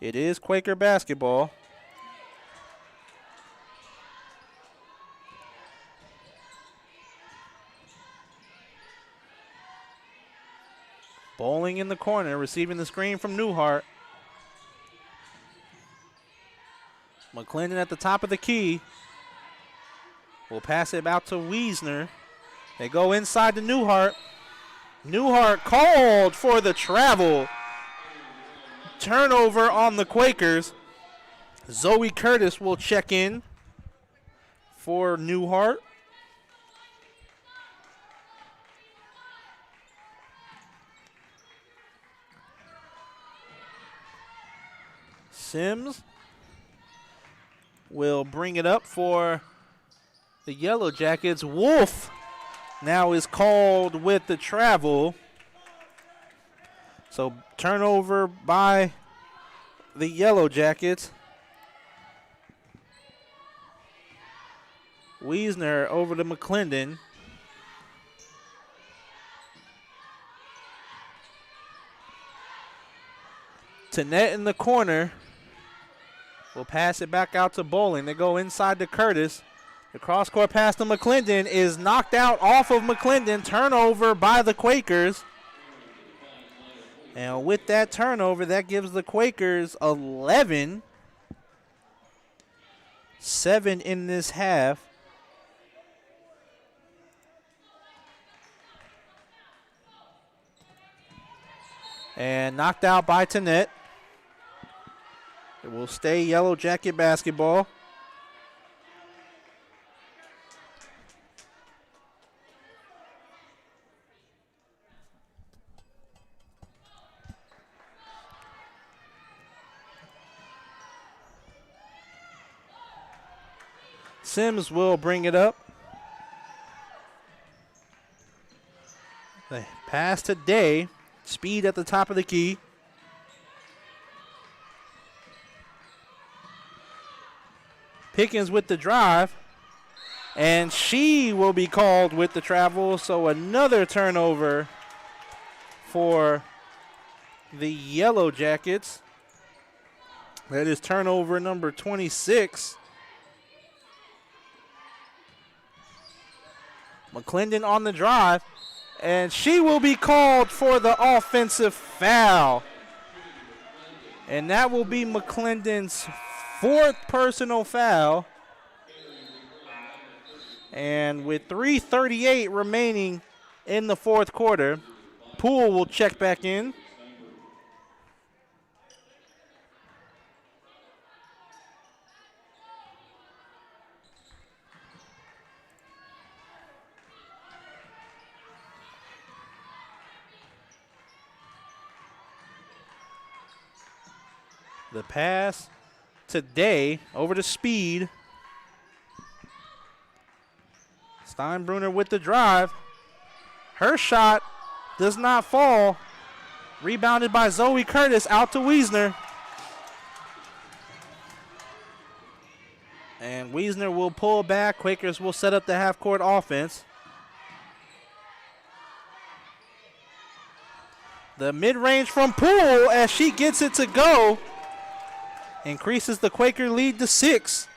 It is Quaker basketball. Bowling in the corner, receiving the screen from Newhart. McClendon at the top of the key. Will pass it out to Wiesner. They go inside to Newhart. Newhart called for the travel. Turnover on the Quakers. Zoe Curtis will check in for Newhart. Sims will bring it up for the Yellow Jackets. Wolf now is called with the travel. So turnover by the Yellow Jackets. Wiesner over to McClendon. Tanette in the corner. Will pass it back out to Bowling. They go inside to Curtis. The cross-court pass to McClendon is knocked out off of McClendon. Turnover by the Quakers. And with that turnover, that gives the Quakers 11. 7 in this half. And knocked out by Tanette. It will stay Yellow Jacket basketball. Sims will bring it up. The pass today. Speed at the top of the key. Pickens with the drive. And she will be called with the travel. So another turnover for the Yellow Jackets. That is turnover number 26. McClendon on the drive. And she will be called for the offensive foul. And that will be McClendon's 4th personal foul. And with 3:38 remaining in the 4th quarter, Poole will check back in. The pass today over to Speed. Steinbruner with the drive. Her shot does not fall. Rebounded by Zoe Curtis out to Wiesner. And Wiesner will pull back. Quakers will set up the half-court offense. The mid-range from Poole as she gets it to go. Increases the Quaker lead to 6.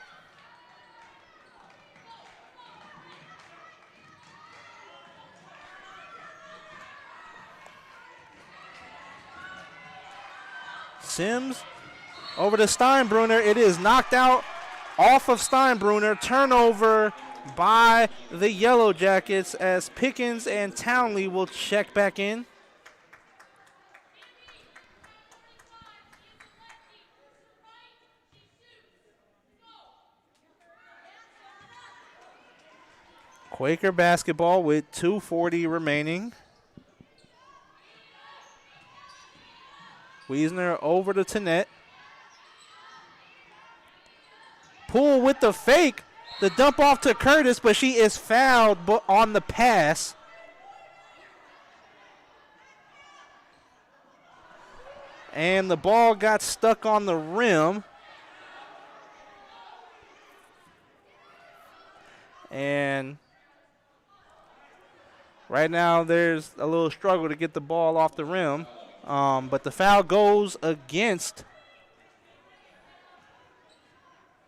Sims over to Steinbruner. It is knocked out off of Steinbruner. Turnover by the Yellow Jackets as Pickens and Townley will check back in. Quaker basketball with 2:40 remaining. Wiesner over to Tannett. Poole with the fake. The dump off to Curtis, but she is fouled on the pass. And the ball got stuck on the rim. And right now there's a little struggle to get the ball off the rim. But the foul goes against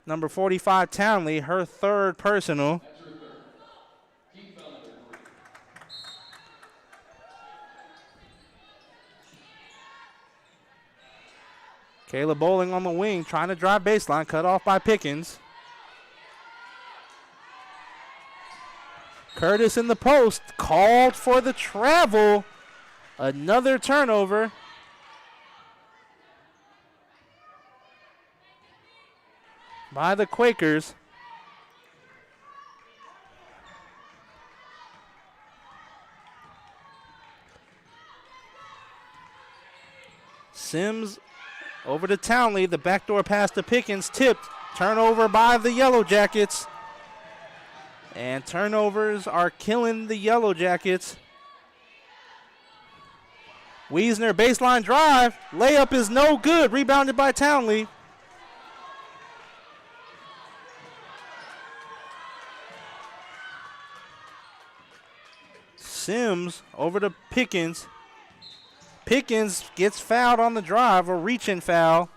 number 45, Townley, her 3rd personal. Kayla Bowling on the wing, trying to drive baseline, cut off by Pickens. Curtis in the post, called for the travel. Another turnover. By the Quakers. Sims over to Townley. The backdoor pass to Pickens, tipped. Turnover by the Yellow Jackets. And turnovers are killing the Yellow Jackets. Wiesner baseline drive. Layup is no good. Rebounded by Townley. Sims over to Pickens. Pickens gets fouled on the drive, a reach-in foul.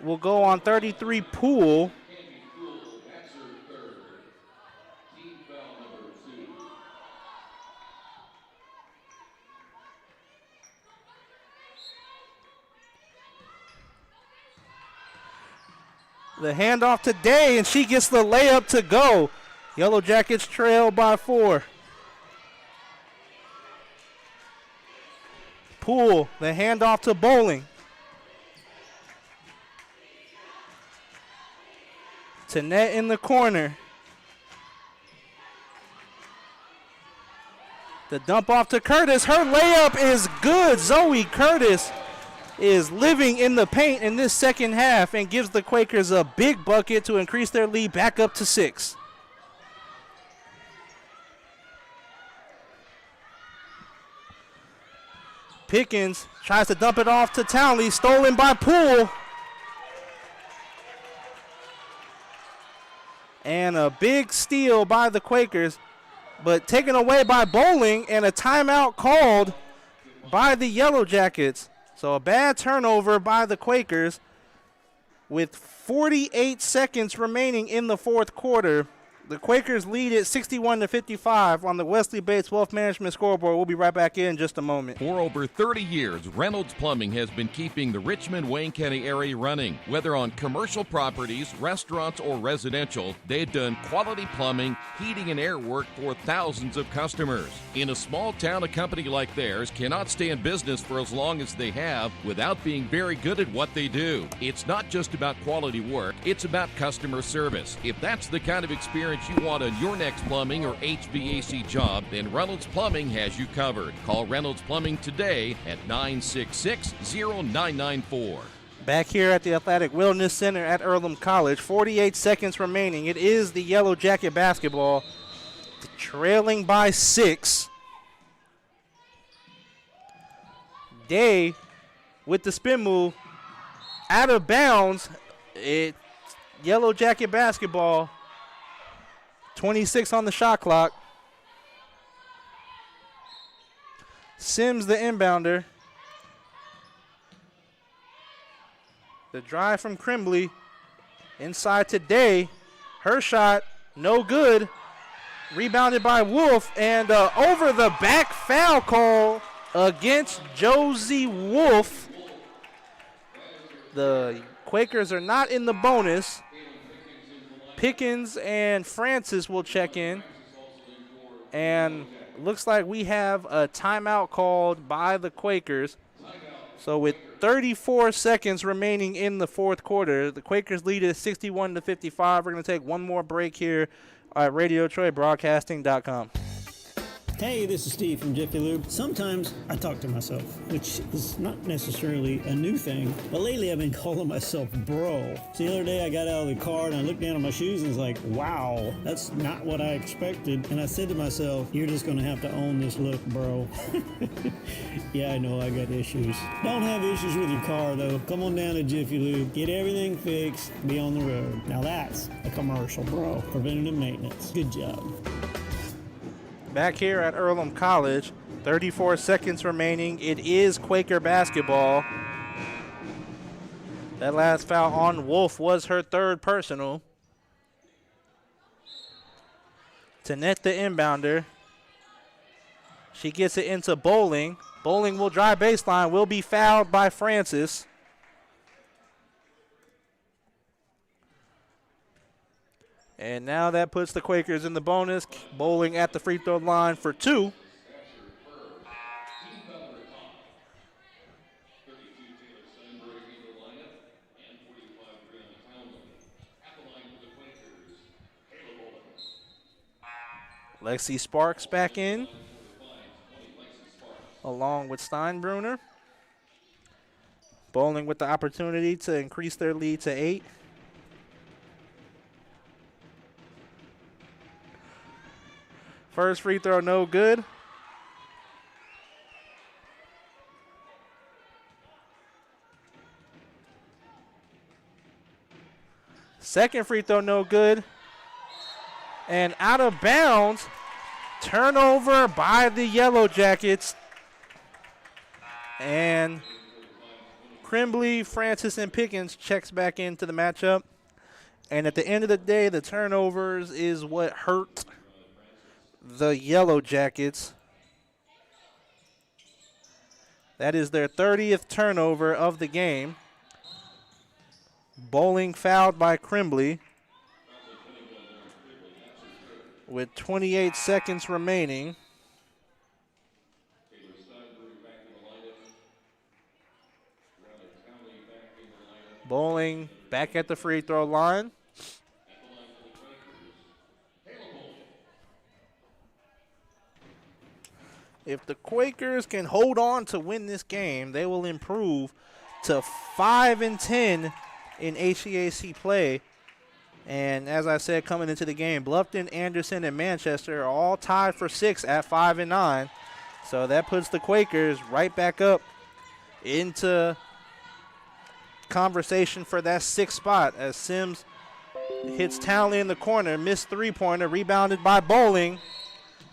Will go on 33 Poole. The handoff today, and she gets the layup to go. Yellow Jackets trail by 4. Poole, the handoff to Bowling. Tannett in the corner. The dump off to Curtis. Her layup is good. Zoe Curtis is living in the paint in this second half and gives the Quakers a big bucket to increase their lead back up to 6. Pickens tries to dump it off to Townley, stolen by Poole. And a big steal by the Quakers, but taken away by Bowling, and a timeout called by the Yellow Jackets. So a bad turnover by the Quakers with 48 seconds remaining in the fourth quarter. The Quakers lead it 61-55 on the Wesley Bates Wealth Management scoreboard. We'll be right back in just a moment. For over 30 years, Reynolds Plumbing has been keeping the Richmond-Wayne County area running. Whether on commercial properties, restaurants, or residential, they've done quality plumbing, heating, and air work for thousands of customers. In a small town, a company like theirs cannot stay in business for as long as they have without being very good at what they do. It's not just about quality work, it's about customer service. If that's the kind of experience you want on your next plumbing or HVAC job, then Reynolds Plumbing has you covered. Call Reynolds Plumbing today at 966-0994. Back here at the Athletic Wellness Center at Earlham College, 48 seconds remaining. It is the Yellow Jacket basketball, trailing by 6. Day with the spin move, out of bounds. It's Yellow Jacket basketball. 26 on the shot clock. Sims the inbounder. The drive from Crimbley. Inside to Day. Her shot, no good. Rebounded by Wolf, and over the back foul call against Josie Wolf. The Quakers are not in the bonus. Pickens and Francis will check in. And looks like we have a timeout called by the Quakers. So with 34 seconds remaining in the fourth quarter, the Quakers lead is 61-55. We're going to take one more break here at RadioTroyBroadcasting.com. Hey, this is Steve from Jiffy Lube. Sometimes I talk to myself, which is not necessarily a new thing, but lately I've been calling myself bro. So the other day I got out of the car and I looked down at my shoes and was like, wow, that's not what I expected. And I said to myself, you're just gonna have to own this look, bro. Yeah, I know I got issues. Don't have issues with your car though. Come on down to Jiffy Lube, get everything fixed, be on the road. Now that's a commercial, bro. Preventative maintenance. Good job. Back here at Earlham College, 34 seconds remaining. It is Quaker basketball. That last foul on Wolf was her third personal. Tanette the inbounder. She gets it into Bowling. Bowling will drive baseline, will be fouled by Francis. And now that puts the Quakers in the bonus. Bowling at the free throw line for 2. Lexi Sparks back in, along with Steinbrunner. Bowling with the opportunity to increase their lead to 8. First free throw, no good. Second free throw, no good. And out of bounds, turnover by the Yellow Jackets. And Crimbley, Francis, and Pickens checks back into the matchup. And at the end of the day, the turnovers is what hurt the Yellow Jackets. That is their 30th turnover of the game. Bowling fouled by Crimbley with 28 seconds remaining. Bowling back at the free throw line. If the Quakers can hold on to win this game, they will improve to 5-10 in HCAC play. And as I said, coming into the game, Bluffton, Anderson, and Manchester are all tied for 6 at 5-9. So that puts the Quakers right back up into conversation for that 6th spot as Sims hits Townley in the corner, missed three-pointer, rebounded by Bowling,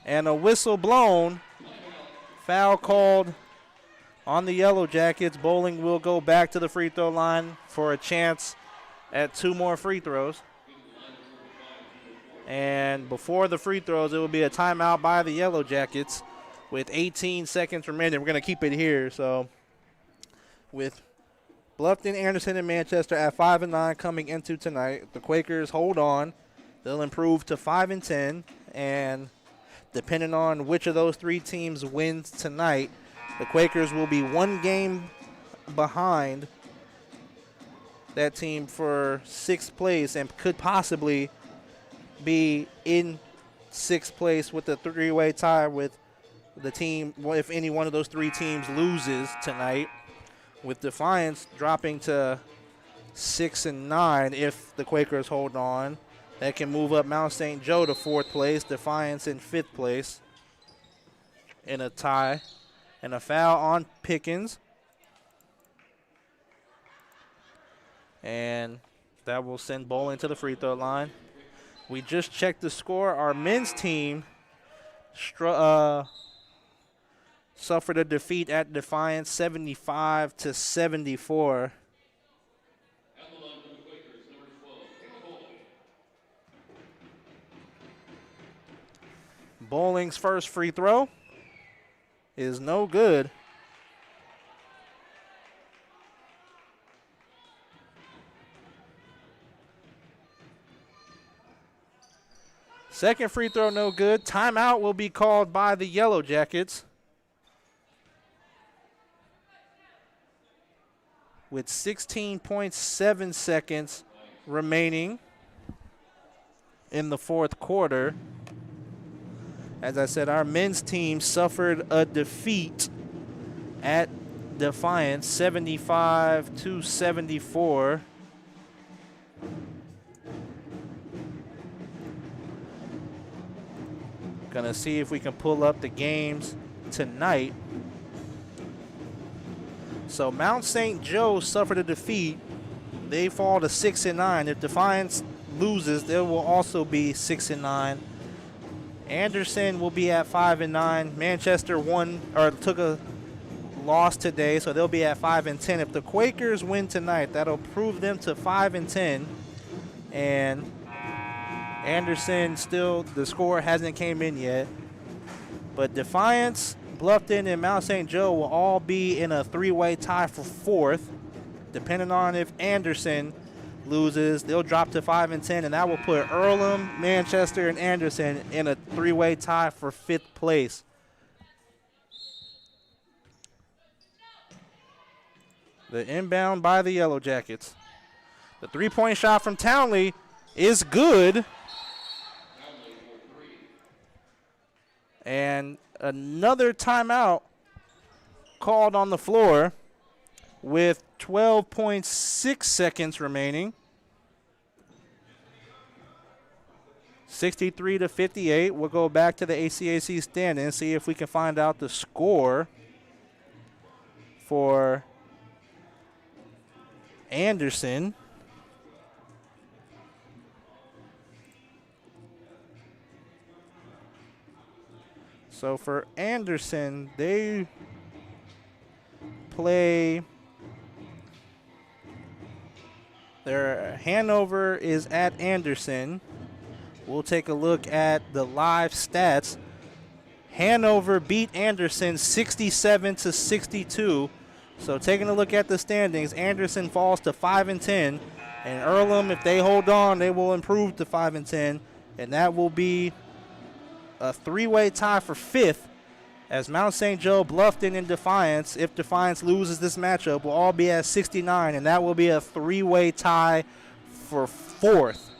and a whistle blown. Foul called on the Yellow Jackets. Bowling will go back to the free throw line for a chance at 2 more free throws. And before the free throws, it will be a timeout by the Yellow Jackets with 18 seconds remaining. We're going to keep it here. So with Bluffton, Anderson, and Manchester at 5-9 coming into tonight, the Quakers hold on. They'll improve to 5-10, and depending on which of those 3 teams wins tonight, the Quakers will be 1 game behind that team for 6th place and could possibly be in 6th place with a 3-way tie with the team, if any one of those 3 teams loses tonight, with Defiance dropping to 6-9 if the Quakers hold on. That can move up Mount St. Joe to 4th place, Defiance in 5th place in a tie. And a foul on Pickens. And that will send Bowling to the free throw line. We just checked the score. Our men's team suffered a defeat at Defiance, 75-74. Bowling's first free throw is no good. Second free throw, no good. Timeout will be called by the Yellow Jackets with 16.7 seconds remaining in the 4th quarter. As I said, our men's team suffered a defeat at Defiance, 75-74. Gonna see if we can pull up the games tonight. So Mount St. Joe suffered a defeat. They fall to 6-9. If Defiance loses, they will also be 6-9. Anderson will be at 5-9. Manchester took a loss today, so they'll be at 5-10. If the Quakers win tonight, that'll prove them to 5-10. And Anderson still, the score hasn't came in yet. But Defiance, Bluffton, and Mount St. Joe will all be in a 3-way tie for 4th. Depending on if Anderson loses, they'll drop to 5-10, and that will put Earlham, Manchester, and Anderson in a 3-way tie for 5th place. The inbound by the Yellow Jackets. The 3-point shot from Townley is good. And another timeout called on the floor with 12.6 seconds remaining. 63-58. We'll go back to the ACAC standings, see if we can find out the score for Anderson. So for Anderson, they play, their Hanover is at Anderson. We'll take a look at the live stats. Hanover beat Anderson 67-62. So taking a look at the standings, Anderson falls to 5-10. And Earlham, if they hold on, they will improve to 5-10. And that will be a 3-way tie for 5th, as Mount St. Joe, Bluffton, and Defiance, if Defiance loses this matchup, will all be at 69, and that will be a 3-way tie for 4th.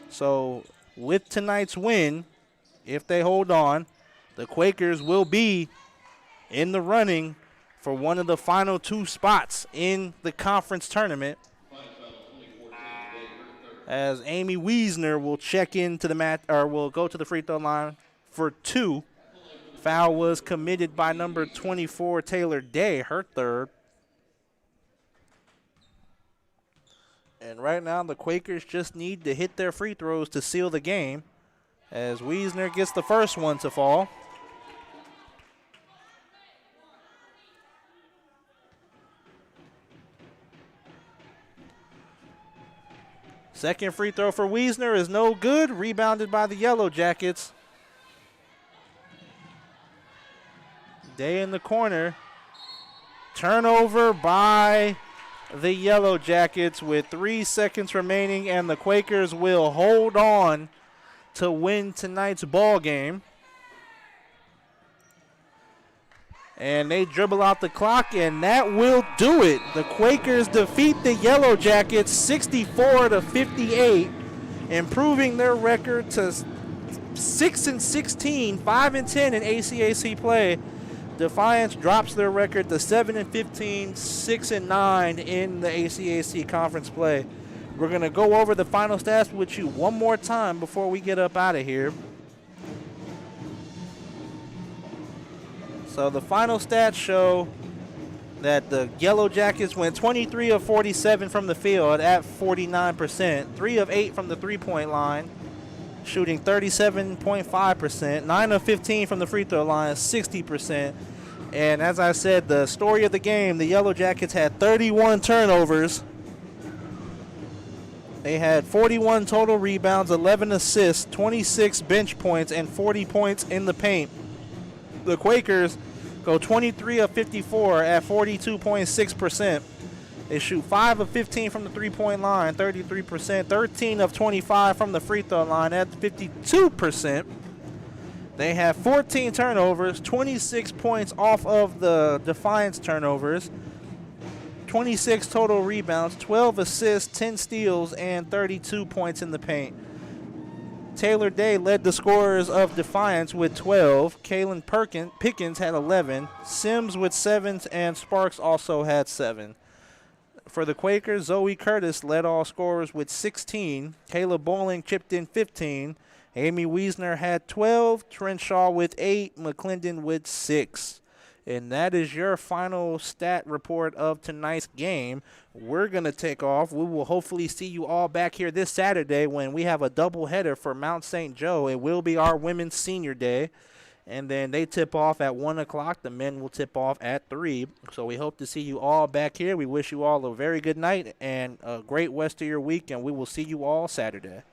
So with tonight's win, if they hold on, the Quakers will be in the running for one of the final 2 spots in the conference tournament, as Amy Wiesner will check into the will go to the free throw line for 2 Foul was committed by number 24, Taylor Day, her third. And right now, the Quakers just need to hit their free throws to seal the game as Wiesner gets the first one to fall. Second free throw for Wiesner is no good, rebounded by the Yellow Jackets. Day in the corner. Turnover by the Yellow Jackets with 3 seconds remaining, and the Quakers will hold on to win tonight's ball game. And they dribble out the clock, and that will do it. The Quakers defeat the Yellow Jackets 64-58, improving their record to 6-16, 5-10 in ACAC play. Defiance drops their record to 7-15, 6-9 in the ACAC conference play. We're going to go over the final stats with you one more time before we get up out of here. So the final stats show that the Yellow Jackets went 23 of 47 from the field at 49%, 3 of 8 from the three-point line, shooting 37.5%, 9 of 15 from the free throw line, 60%. And as I said, the story of the game, the Yellow Jackets had 31 turnovers. They had 41 total rebounds, 11 assists, 26 bench points, and 40 points in the paint. The Quakers go 23 of 54 at 42.6%. They shoot 5 of 15 from the three-point line, 33%, 13 of 25 from the free throw line at 52%. They have 14 turnovers, 26 points off of the Defiance turnovers, 26 total rebounds, 12 assists, 10 steals, and 32 points in the paint. Taylor Day led the scorers of Defiance with 12. Kaylin Pickens had 11. Sims with 7, and Sparks also had 7. For the Quakers, Zoe Curtis led all scorers with 16. Kayla Bowling chipped in 15. Amy Wiesner had 12. Trenshaw with 8. McClendon with 6. And that is your final stat report of tonight's game. We're going to take off. We will hopefully see you all back here this Saturday when we have a doubleheader for Mount St. Joe. It will be our women's senior day. And then they tip off at 1 o'clock. The men will tip off at 3. So we hope to see you all back here. We wish you all a very good night and a great rest of your week, and we will see you all Saturday.